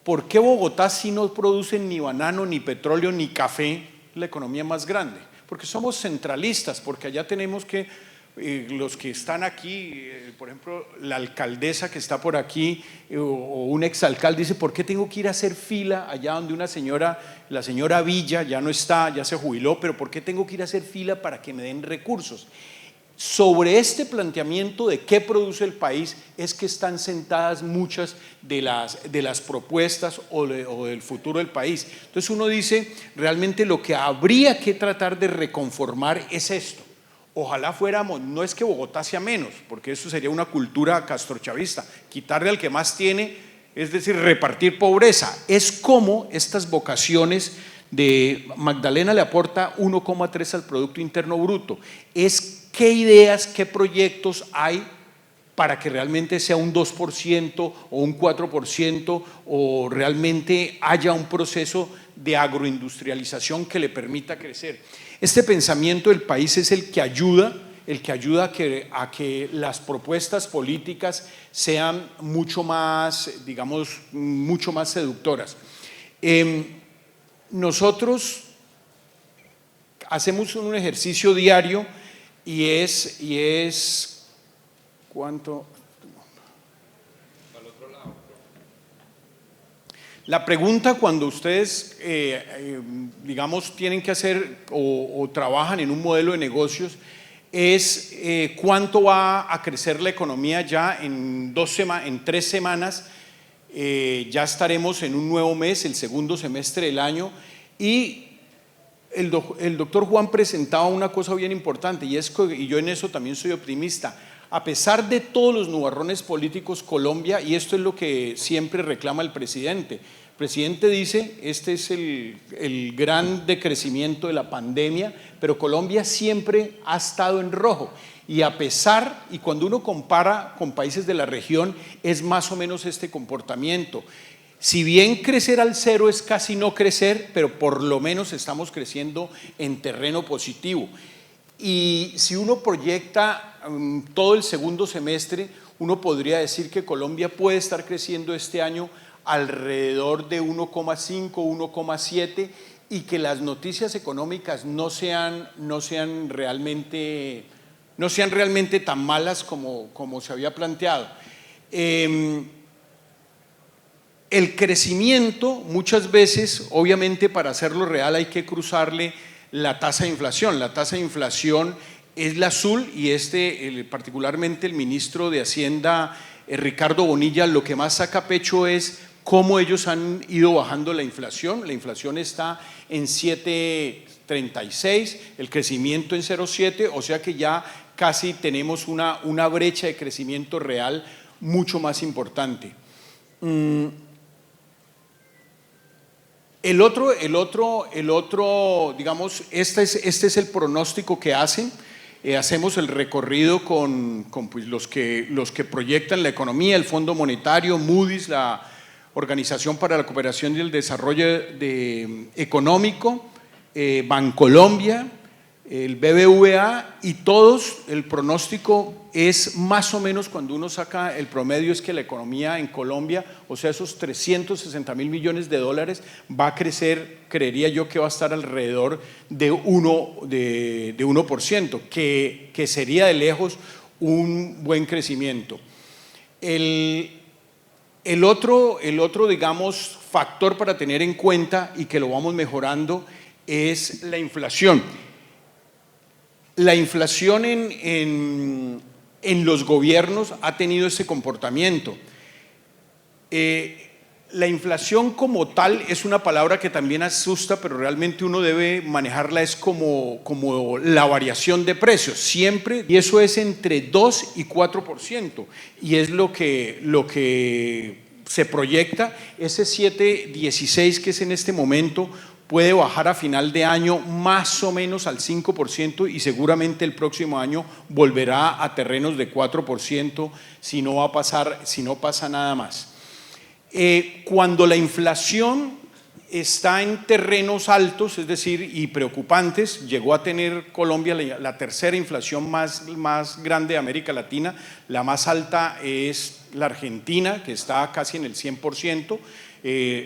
¿Por qué Bogotá sí no produce ni banano, ni petróleo, ni café, la economía más grande? Porque somos centralistas, porque allá tenemos que, los que están aquí, por ejemplo, la alcaldesa que está por aquí, o un exalcalde dice, ¿por qué tengo que ir a hacer fila allá donde una señora, la señora Villa, ya no está, ya se jubiló, pero ¿por qué tengo que ir a hacer fila para que me den recursos? Sobre este planteamiento de qué produce el país es que están sentadas muchas de las propuestas o del futuro del país. Entonces uno dice, realmente lo que habría que tratar de reconformar es esto. Ojalá fuéramos, no es que Bogotá sea menos, porque eso sería una cultura castrochavista, quitarle al que más tiene, es decir, repartir pobreza. Es como estas vocaciones de Magdalena le aporta 1,3 al Producto Interno Bruto. Es qué ideas, qué proyectos hay para que realmente sea un 2% o un 4% o realmente haya un proceso de agroindustrialización que le permita crecer. Este pensamiento del país es el que ayuda a que las propuestas políticas sean mucho más, digamos, mucho más seductoras. Nosotros hacemos un ejercicio diario y es ¿cuánto? La pregunta cuando ustedes, digamos, tienen que hacer o trabajan en un modelo de negocios es cuánto va a crecer la economía ya en 3 semanas. Ya estaremos en un nuevo mes, el segundo semestre del año, y el doctor Juan presentaba una cosa bien importante y yo en eso también soy optimista. A pesar de todos los nubarrones políticos, Colombia, y esto es lo que siempre reclama el presidente dice, este es el gran decrecimiento de la pandemia, pero Colombia siempre ha estado en rojo. Y a pesar, y cuando uno compara con países de la región, es más o menos este comportamiento. Si bien crecer al cero es casi no crecer, pero por lo menos estamos creciendo en terreno positivo. Y si uno proyecta todo el segundo semestre, uno podría decir que Colombia puede estar creciendo este año alrededor de 1,5, 1,7 y que las noticias económicas no sean realmente tan malas como se había planteado. El crecimiento muchas veces, obviamente para hacerlo real hay que cruzarle la tasa de inflación. La tasa de inflación es la azul y particularmente el ministro de Hacienda, Ricardo Bonilla, lo que más saca pecho es cómo ellos han ido bajando la inflación. La inflación está en 7,36, el crecimiento en 0,7, o sea que ya casi tenemos una brecha de crecimiento real mucho más importante. El otro, digamos, este es el pronóstico que hacen. Hacemos el recorrido con pues, los que proyectan la economía, el Fondo Monetario, Moody's, la Organización para la Cooperación y el Desarrollo Económico, Bancolombia, el BBVA, y todos, el pronóstico es más o menos, cuando uno saca el promedio, es que la economía en Colombia, o sea, esos 360.000 millones de dólares, va a crecer, creería yo que va a estar alrededor de 1%, que sería de lejos un buen crecimiento. El otro, digamos, factor para tener en cuenta y que lo vamos mejorando es la inflación. La inflación en los gobiernos ha tenido ese comportamiento. La inflación como tal es una palabra que también asusta, pero realmente uno debe manejarla es como la variación de precios, siempre, y eso es entre 2 y 4%, y es lo que se proyecta. Ese 7,16 que es en este momento puede bajar a final de año más o menos al 5% y seguramente el próximo año volverá a terrenos de 4% si no pasa nada más. Cuando la inflación está en terrenos altos, es decir, y preocupantes, llegó a tener Colombia la tercera inflación más grande de América Latina, la más alta es la Argentina, que está casi en el 100%,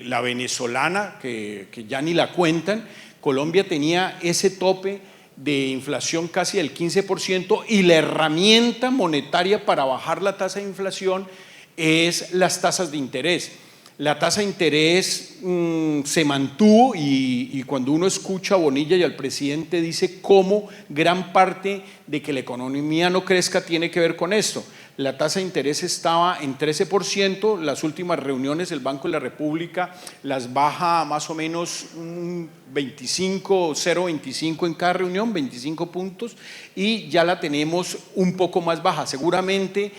la venezolana, que ya ni la cuentan. Colombia tenía ese tope de inflación casi del 15% y la herramienta monetaria para bajar la tasa de inflación es las tasas de interés. La tasa de interés se mantuvo y cuando uno escucha a Bonilla y al presidente dice cómo gran parte de que la economía no crezca tiene que ver con esto. La tasa de interés estaba en 13%, las últimas reuniones del Banco de la República las baja más o menos 0,25 en cada reunión, 25 puntos, y ya la tenemos un poco más baja. Seguramente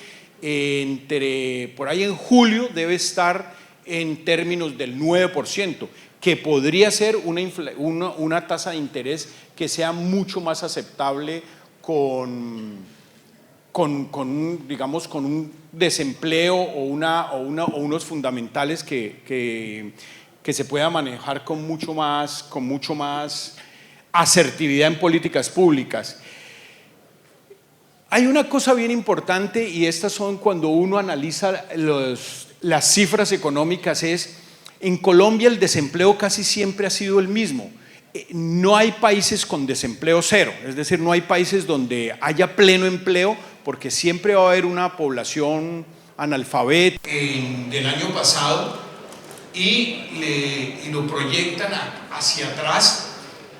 por ahí en julio debe estar en términos del 9%, que podría ser una tasa de interés que sea mucho más aceptable con digamos, con un desempleo o unos fundamentales que se pueda manejar con mucho más asertividad en políticas públicas. Hay una cosa bien importante, y estas son cuando uno analiza las cifras económicas, en Colombia el desempleo casi siempre ha sido el mismo. No hay países con desempleo cero, es decir, no hay países donde haya pleno empleo, porque siempre va a haber una población analfabeta. Del año pasado, y lo proyectan hacia atrás,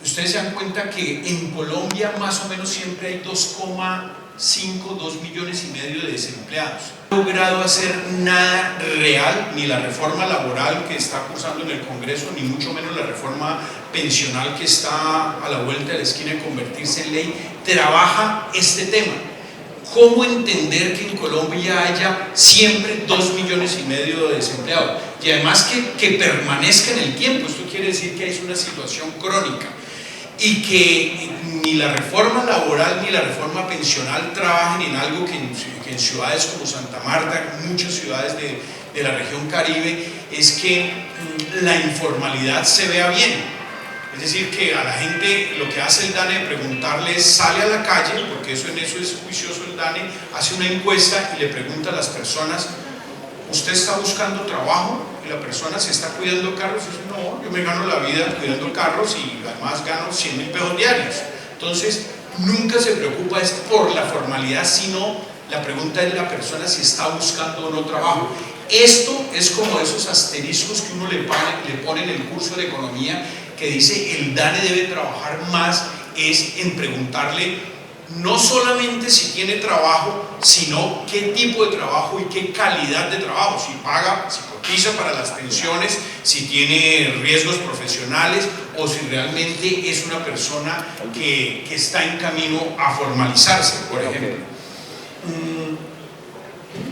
ustedes se dan cuenta que en Colombia más o menos siempre hay 2,5 millones y medio de desempleados. No ha logrado hacer nada real, ni la reforma laboral que está cursando en el Congreso, ni mucho menos la reforma pensional que está a la vuelta de la esquina de convertirse en ley, trabaja este tema. ¿Cómo entender que en Colombia haya siempre 2,5 millones de desempleados? Y además que permanezca en el tiempo. Esto quiere decir que es una situación crónica y que ni la reforma laboral ni la reforma pensional trabajen en algo que en ciudades como Santa Marta, muchas ciudades de la región Caribe, es que la informalidad se vea bien. Es decir, que a la gente lo que hace el DANE de preguntarle sale a la calle, porque en eso es juicioso el DANE, hace una encuesta y le pregunta a las personas: ¿usted está buscando trabajo? Y la persona se está cuidando carros y dice: no, yo me gano la vida cuidando carros y además gano 100.000 pesos diarios. Entonces, nunca se preocupa por la formalidad, sino la pregunta es la persona si está buscando o no trabajo. Esto es como esos asteriscos que uno le pone en el curso de economía, que dice el DANE debe trabajar más, es en preguntarle no solamente si tiene trabajo, sino qué tipo de trabajo y qué calidad de trabajo, si paga, si cotiza para las pensiones, si tiene riesgos profesionales o si realmente es una persona que está en camino a formalizarse, por ejemplo.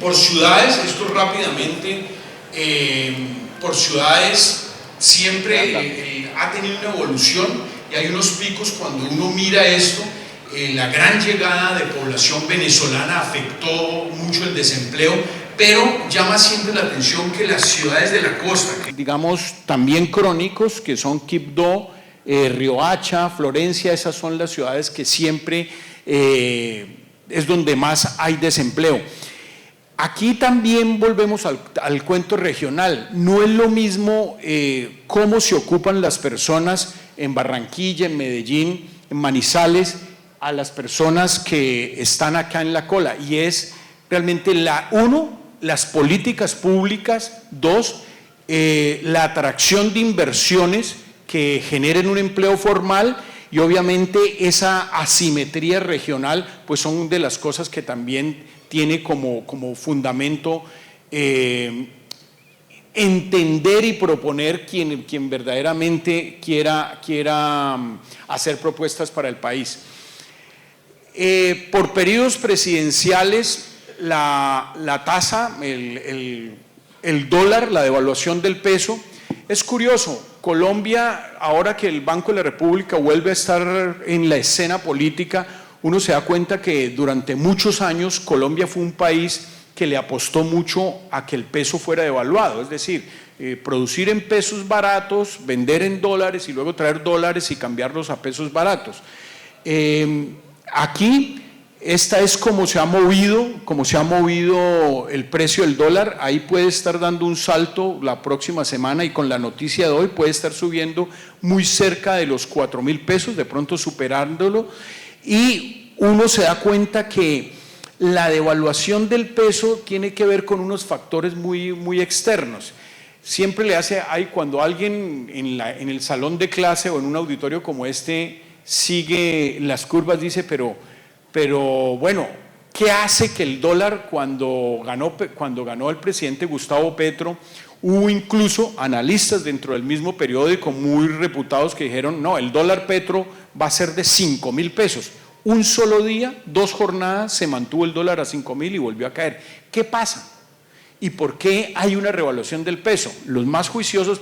Por ciudades, esto rápidamente, por ciudades siempre ha tenido una evolución y hay unos picos cuando uno mira esto. La gran llegada de población venezolana afectó mucho el desempleo, pero llama siempre la atención que las ciudades de la costa, digamos también crónicos, que son Quibdó, Riohacha, Florencia, esas son las ciudades que siempre es donde más hay desempleo. Aquí también volvemos al cuento regional. No es lo mismo cómo se ocupan las personas en Barranquilla, en Medellín, en Manizales, a las personas que están acá en la cola, y es realmente las políticas públicas, dos, la atracción de inversiones que generen un empleo formal, y obviamente esa asimetría regional pues son de las cosas que también tiene como fundamento entender y proponer quien verdaderamente quiera hacer propuestas para el país. Por periodos presidenciales, la tasa, el dólar, la devaluación del peso, es curioso. Colombia, ahora que el Banco de la República vuelve a estar en la escena política, uno se da cuenta que durante muchos años Colombia fue un país que le apostó mucho a que el peso fuera devaluado, es decir, producir en pesos baratos, vender en dólares y luego traer dólares y cambiarlos a pesos baratos. Aquí, esta es como se ha movido el precio del dólar. Ahí puede estar dando un salto la próxima semana y con la noticia de hoy puede estar subiendo muy cerca de los 4.000 pesos, de pronto superándolo, y uno se da cuenta que la devaluación del peso tiene que ver con unos factores muy externos. Siempre le hace, cuando alguien en el salón de clase o en un auditorio como este sigue las curvas, dice, pero bueno, ¿qué hace que el dólar cuando ganó el presidente Gustavo Petro? Hubo incluso analistas dentro del mismo periódico muy reputados que dijeron: no, el dólar Petro va a ser de 5.000 pesos. Un solo día, 2 jornadas, se mantuvo el dólar a 5.000 y volvió a caer. ¿Qué pasa? ¿Y por qué hay una revaluación del peso? Los más juiciosos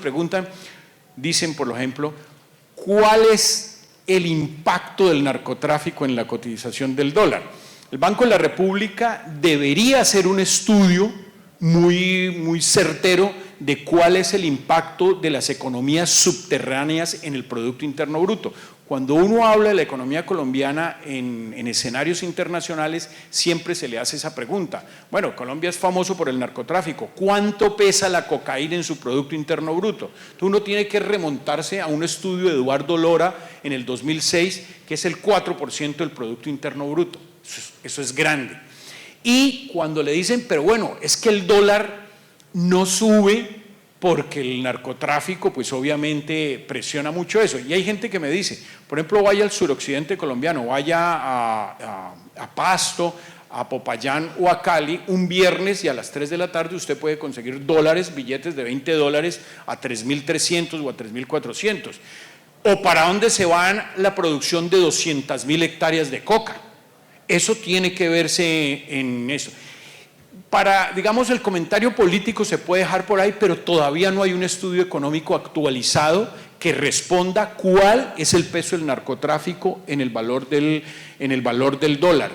dicen, por ejemplo, ¿cuál es el impacto del narcotráfico en la cotización del dólar? El Banco de la República debería hacer un estudio muy certero de cuál es el impacto de las economías subterráneas en el Producto Interno Bruto. Cuando uno habla de la economía colombiana en escenarios internacionales, siempre se le hace esa pregunta. Bueno, Colombia es famoso por el narcotráfico. ¿Cuánto pesa la cocaína en su Producto Interno Bruto? Entonces uno tiene que remontarse a un estudio de Eduardo Lora en el 2006, que es el 4% del Producto Interno Bruto. Eso es grande. Y cuando le dicen, pero bueno, es que el dólar no sube porque el narcotráfico pues obviamente presiona mucho eso, y hay gente que me dice, por ejemplo, vaya al suroccidente colombiano, vaya a Pasto, a Popayán o a Cali un viernes y a las 3 de la tarde usted puede conseguir dólares, billetes de $20 a 3.300 o a 3.400, o para dónde se va la producción de 200.000 hectáreas de coca. Eso tiene que verse en eso. Para, digamos, el comentario político se puede dejar por ahí, pero todavía no hay un estudio económico actualizado que responda cuál es el peso del narcotráfico en el valor del dólar.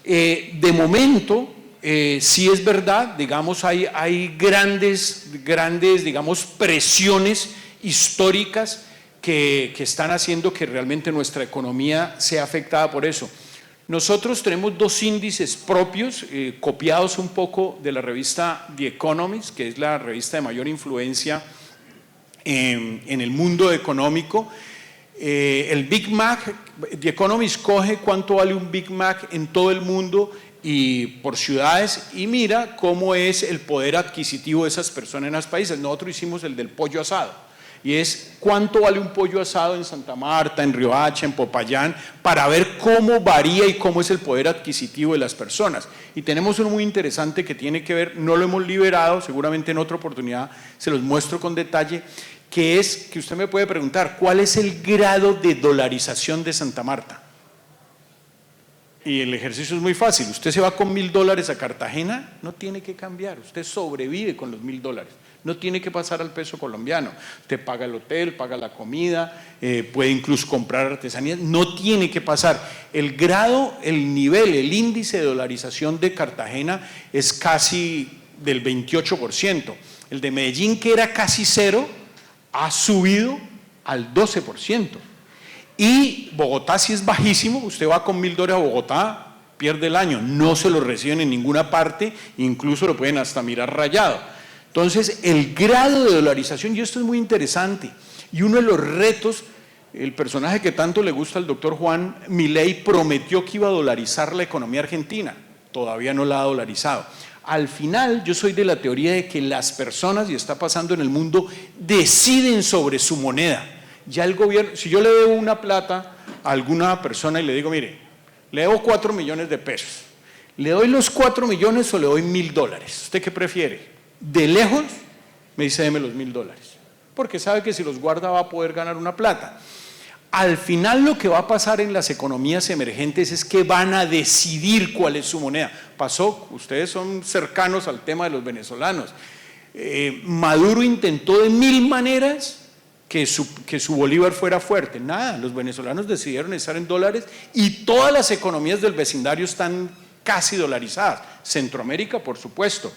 De momento, sí es verdad, digamos, hay grandes, digamos, presiones históricas que están haciendo que realmente nuestra economía sea afectada por eso. Nosotros tenemos dos índices propios, copiados un poco de la revista The Economist, que es la revista de mayor influencia en el mundo económico. El Big Mac, The Economist coge cuánto vale un Big Mac en todo el mundo y por ciudades y mira cómo es el poder adquisitivo de esas personas en los países. Nosotros hicimos el del pollo asado. Y es cuánto vale un pollo asado en Santa Marta, en Riohacha, en Popayán, para ver cómo varía y cómo es el poder adquisitivo de las personas. Y tenemos uno muy interesante que tiene que ver, no lo hemos liberado, seguramente en otra oportunidad se los muestro con detalle, que es que usted me puede preguntar, ¿cuál es el grado de dolarización de Santa Marta? Y el ejercicio es muy fácil, usted se va con $1.000 a Cartagena, no tiene que cambiar, usted sobrevive con los $1.000. No tiene que pasar al peso colombiano. Usted paga el hotel, paga la comida, puede incluso comprar artesanías, no tiene que pasar. El grado, el nivel, el índice de dolarización de Cartagena es casi del 28%. El de Medellín, que era casi cero, ha subido al 12%. Y Bogotá sí es bajísimo, usted va con $1.000 a Bogotá, pierde el año, no se lo reciben en ninguna parte, incluso lo pueden hasta mirar rayado. Entonces, el grado de dolarización, y esto es muy interesante, y uno de los retos, el personaje que tanto le gusta al doctor Juan Milei prometió que iba a dolarizar la economía argentina, todavía no la ha dolarizado. Al final, yo soy de la teoría de que las personas, y está pasando en el mundo, deciden sobre su moneda. Ya el gobierno, si yo le debo una plata a alguna persona y le digo, mire, le debo 4 millones de pesos, ¿le doy los 4 millones o le doy $1.000? ¿Usted qué prefiere? De lejos me dice deme los $1.000, porque sabe que si los guarda va a poder ganar una plata. Al final lo que va a pasar en las economías emergentes es que van a decidir cuál es su moneda. Pasó, ustedes son cercanos al tema de los venezolanos. Maduro intentó de 1.000 maneras que su bolívar fuera fuerte. Nada, los venezolanos decidieron estar en dólares y todas las economías del vecindario están casi dolarizadas. Centroamérica, por supuesto.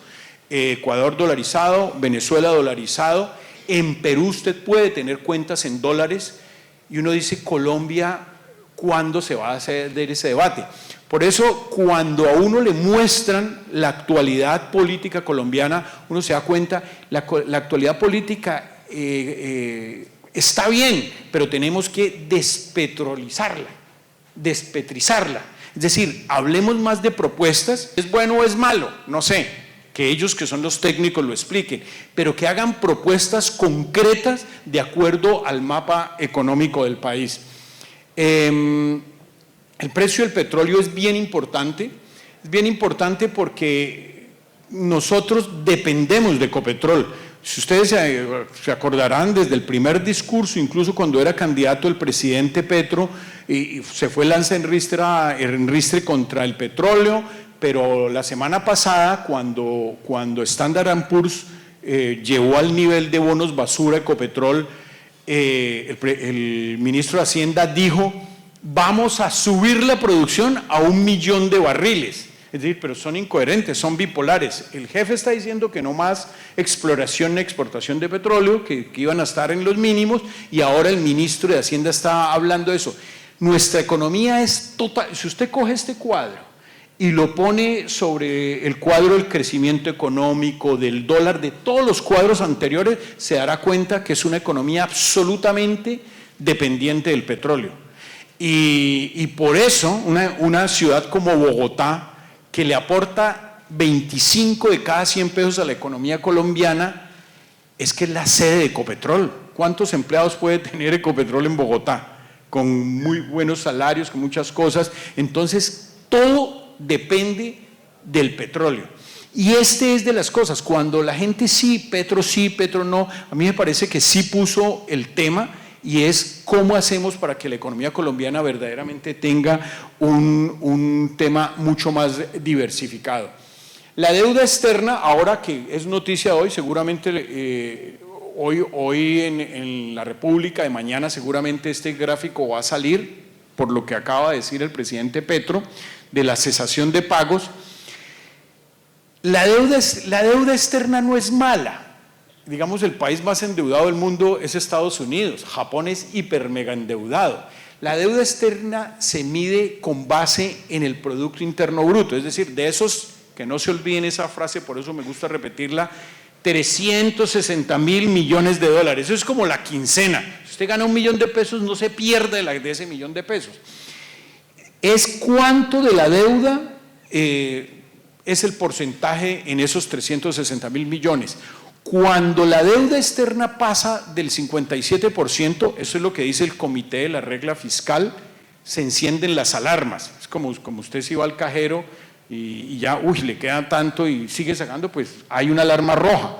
Ecuador dolarizado, Venezuela dolarizado, en Perú usted puede tener cuentas en dólares y uno dice, Colombia, ¿cuándo se va a hacer ese debate? Por eso, cuando a uno le muestran la actualidad política colombiana, uno se da cuenta, la actualidad política está bien, pero tenemos que despetrizarla. Es decir, hablemos más de propuestas, ¿es bueno o es malo? No sé. Que ellos que son los técnicos lo expliquen, pero que hagan propuestas concretas de acuerdo al mapa económico del país. El precio del petróleo es bien importante porque nosotros dependemos de Ecopetrol. Si ustedes se acordarán, desde el primer discurso, incluso cuando era candidato el presidente Petro, y se fue lanza en ristre contra el petróleo, pero la semana pasada, cuando Standard & Poor's llevó al nivel de bonos basura Ecopetrol, el ministro de Hacienda dijo vamos a subir la producción a 1 millón de barriles. Es decir, pero son incoherentes, son bipolares. El jefe está diciendo que no más exploración ni exportación de petróleo, que iban a estar en los mínimos, y ahora el ministro de Hacienda está hablando de eso. Nuestra economía es total. Si usted coge este cuadro y lo pone sobre el cuadro del crecimiento económico, del dólar, de todos los cuadros anteriores, se dará cuenta que es una economía absolutamente dependiente del petróleo. Y por eso una ciudad como Bogotá, que le aporta 25 de cada 100 pesos a la economía colombiana, es que es la sede de Ecopetrol. ¿Cuántos empleados puede tener Ecopetrol en Bogotá? Con muy buenos salarios, con muchas cosas. Entonces, todo depende del petróleo. Y este es de las cosas, cuando la gente sí, Petro no, a mí me parece que sí puso el tema, y es cómo hacemos para que la economía colombiana verdaderamente tenga un tema mucho más diversificado. La deuda externa, ahora que es noticia hoy, seguramente hoy en la República, de mañana seguramente este gráfico va a salir, por lo que acaba de decir el presidente Petro, de la cesación de pagos. La deuda externa no es mala. Digamos, el país más endeudado del mundo es Estados Unidos, Japón es hiper mega endeudado. La deuda externa se mide con base en el Producto Interno Bruto, es decir, de esos, que no se olviden esa frase, por eso me gusta repetirla, 360 mil millones de dólares, eso es como la quincena. Si usted gana 1 millón de pesos, no se pierde de ese 1 millón de pesos. Es cuánto de la deuda es el porcentaje en esos 360 mil millones. Cuando la deuda externa pasa del 57%, eso es lo que dice el Comité de la Regla Fiscal, se encienden las alarmas. Es como usted se va al cajero y ya, le queda tanto y sigue sacando, pues hay una alarma roja.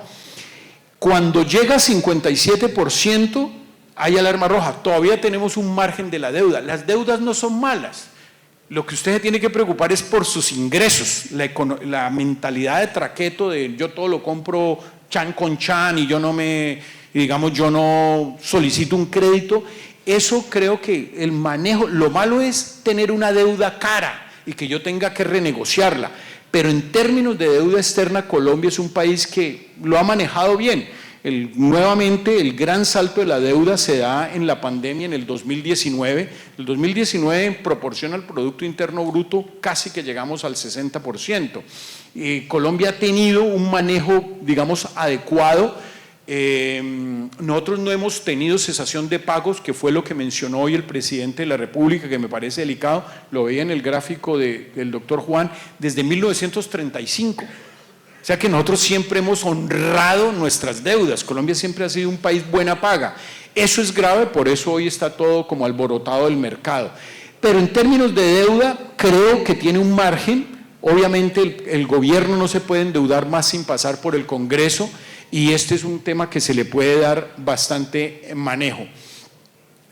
Cuando llega a 57%, hay alarma roja. Todavía tenemos un margen de la deuda. Las deudas no son malas. Lo que usted se tiene que preocupar es por sus ingresos, la mentalidad de traqueto de yo todo lo compro chan con chan y yo no solicito un crédito. Eso creo que el manejo, lo malo es tener una deuda cara y que yo tenga que renegociarla, pero en términos de deuda externa, Colombia es un país que lo ha manejado bien. Nuevamente el gran salto de la deuda se da en la pandemia en el 2019. El 2019 en proporción al Producto Interno Bruto casi que llegamos al 60%. Colombia ha tenido un manejo, digamos, adecuado. Nosotros no hemos tenido cesación de pagos, que fue lo que mencionó hoy el presidente de la República, que me parece delicado, lo veía en el gráfico del doctor Juan, desde 1935. O sea que nosotros siempre hemos honrado nuestras deudas. Colombia siempre ha sido un país buena paga. Eso es grave, por eso hoy está todo como alborotado el mercado. Pero en términos de deuda, creo que tiene un margen. Obviamente el gobierno no se puede endeudar más sin pasar por el Congreso, y este es un tema que se le puede dar bastante manejo.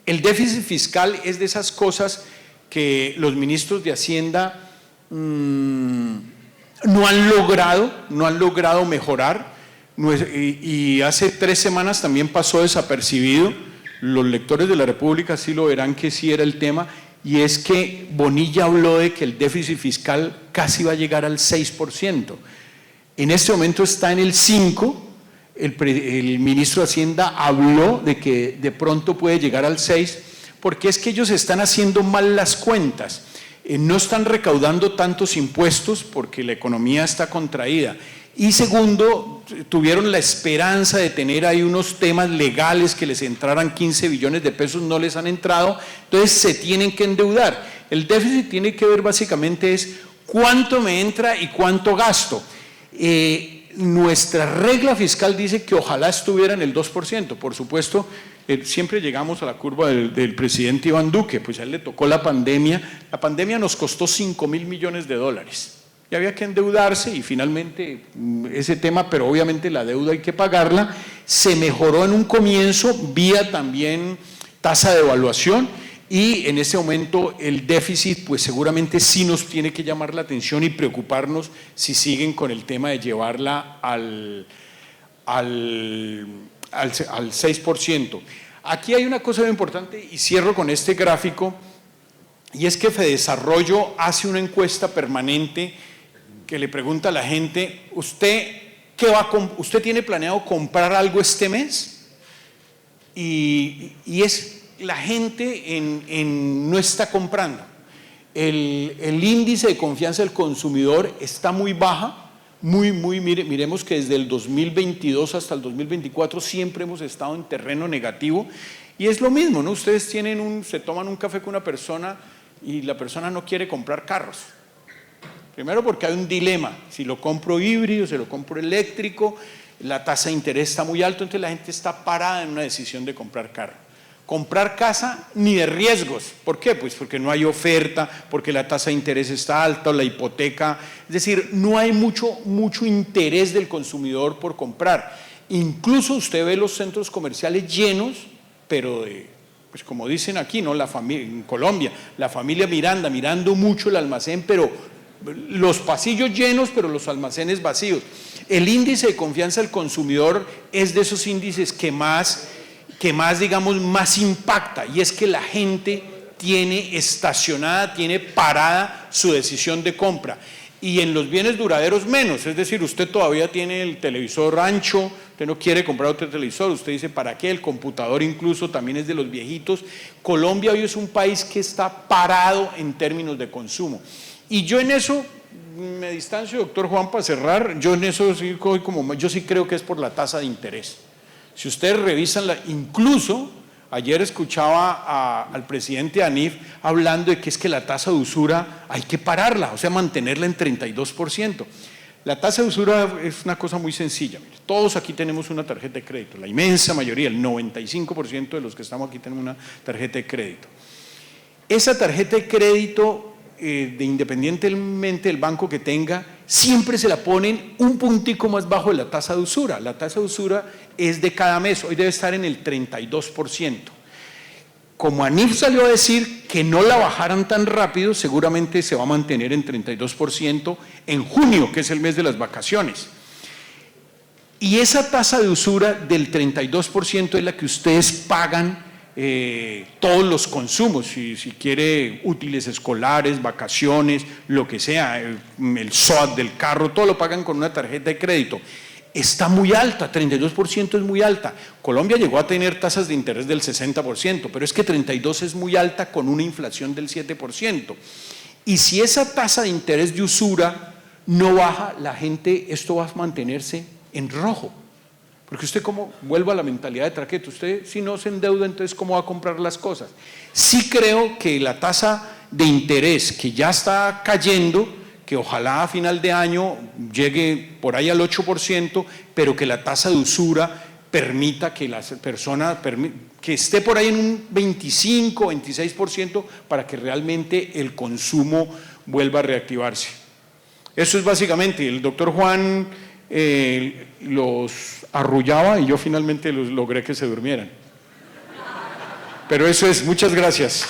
El déficit fiscal es de esas cosas que los ministros de Hacienda no han logrado mejorar, y hace 3 semanas también pasó desapercibido. Los lectores de la República sí lo verán que sí era el tema, y es que Bonilla habló de que el déficit fiscal casi va a llegar al 6%. En este momento está en el 5%, el ministro de Hacienda habló de que de pronto puede llegar al 6%, porque es que ellos están haciendo mal las cuentas. No están recaudando tantos impuestos porque la economía está contraída. Y segundo, tuvieron la esperanza de tener ahí unos temas legales que les entraran 15 billones de pesos, no les han entrado, entonces se tienen que endeudar. El déficit tiene que ver básicamente es cuánto me entra y cuánto gasto. Nuestra regla fiscal dice que ojalá estuviera en el 2%, por supuesto. Siempre llegamos a la curva del presidente Iván Duque, pues a él le tocó la pandemia nos costó 5.000 millones de dólares, y había que endeudarse, y finalmente ese tema, pero obviamente la deuda hay que pagarla. Se mejoró en un comienzo vía también tasa de evaluación, y en ese momento el déficit pues seguramente sí nos tiene que llamar la atención y preocuparnos si siguen con el tema de llevarla al 6%. Aquí hay una cosa muy importante, y cierro con este gráfico, y es que Fedesarrollo hace una encuesta permanente que le pregunta a la gente, ¿usted tiene planeado comprar algo este mes? Y la gente no está comprando. El índice de confianza del consumidor está muy baja, miremos que desde el 2022 hasta el 2024 siempre hemos estado en terreno negativo, y es lo mismo, ¿no? Ustedes se toman un café con una persona y la persona no quiere comprar carros. Primero porque hay un dilema, si lo compro híbrido, si lo compro eléctrico, la tasa de interés está muy alta, entonces la gente está parada en una decisión de comprar carro. Comprar casa ni de riesgos, ¿por qué? Pues porque no hay oferta, porque la tasa de interés está alta, o la hipoteca, es decir, no hay mucho interés del consumidor por comprar. Incluso usted ve los centros comerciales llenos, pero pues como dicen aquí, ¿no? En Colombia, la familia Miranda, mirando mucho el almacén, pero los pasillos llenos, pero los almacenes vacíos. El índice de confianza del consumidor es de esos índices que más digamos, más impacta, y es que la gente tiene estacionada, tiene parada su decisión de compra. Y en los bienes duraderos menos, es decir, usted todavía tiene el televisor ancho, usted no quiere comprar otro televisor, usted dice, ¿para qué? El computador incluso también es de los viejitos. Colombia hoy es un país que está parado en términos de consumo. Y yo en eso me distancio, doctor Juan, para cerrar, yo en eso yo sí creo que es por la tasa de interés. Si ustedes revisan, incluso ayer escuchaba al presidente ANIF hablando de que es que la tasa de usura hay que pararla, o sea, mantenerla en 32%. La tasa de usura es una cosa muy sencilla. Mire, todos aquí tenemos una tarjeta de crédito, la inmensa mayoría, el 95% de los que estamos aquí tenemos una tarjeta de crédito. Esa tarjeta de crédito, independientemente del banco que tenga, siempre se la ponen un puntico más bajo de la tasa de usura. La tasa de usura es de cada mes, hoy debe estar en el 32%. Como ANIF salió a decir que no la bajaran tan rápido, seguramente se va a mantener en 32% en junio, que es el mes de las vacaciones. Y esa tasa de usura del 32% es la que ustedes pagan todos los consumos, si quiere útiles escolares, vacaciones, lo que sea, el SOAT del carro, todo lo pagan con una tarjeta de crédito. Está muy alta, 32% es muy alta. Colombia llegó a tener tasas de interés del 60%, pero es que 32% es muy alta con una inflación del 7%. Y si esa tasa de interés de usura no baja, esto va a mantenerse en rojo. Porque usted, como vuelvo a la mentalidad de Traqueto, usted si no se endeuda, entonces ¿cómo va a comprar las cosas? Sí creo que la tasa de interés que ya está cayendo, que ojalá a final de año llegue por ahí al 8%, pero que la tasa de usura permita que la persona que esté por ahí en un 25, 26% para que realmente el consumo vuelva a reactivarse. Eso es básicamente, el doctor Juan los arrullaba y yo finalmente los logré que se durmieran. Pero eso es, muchas gracias.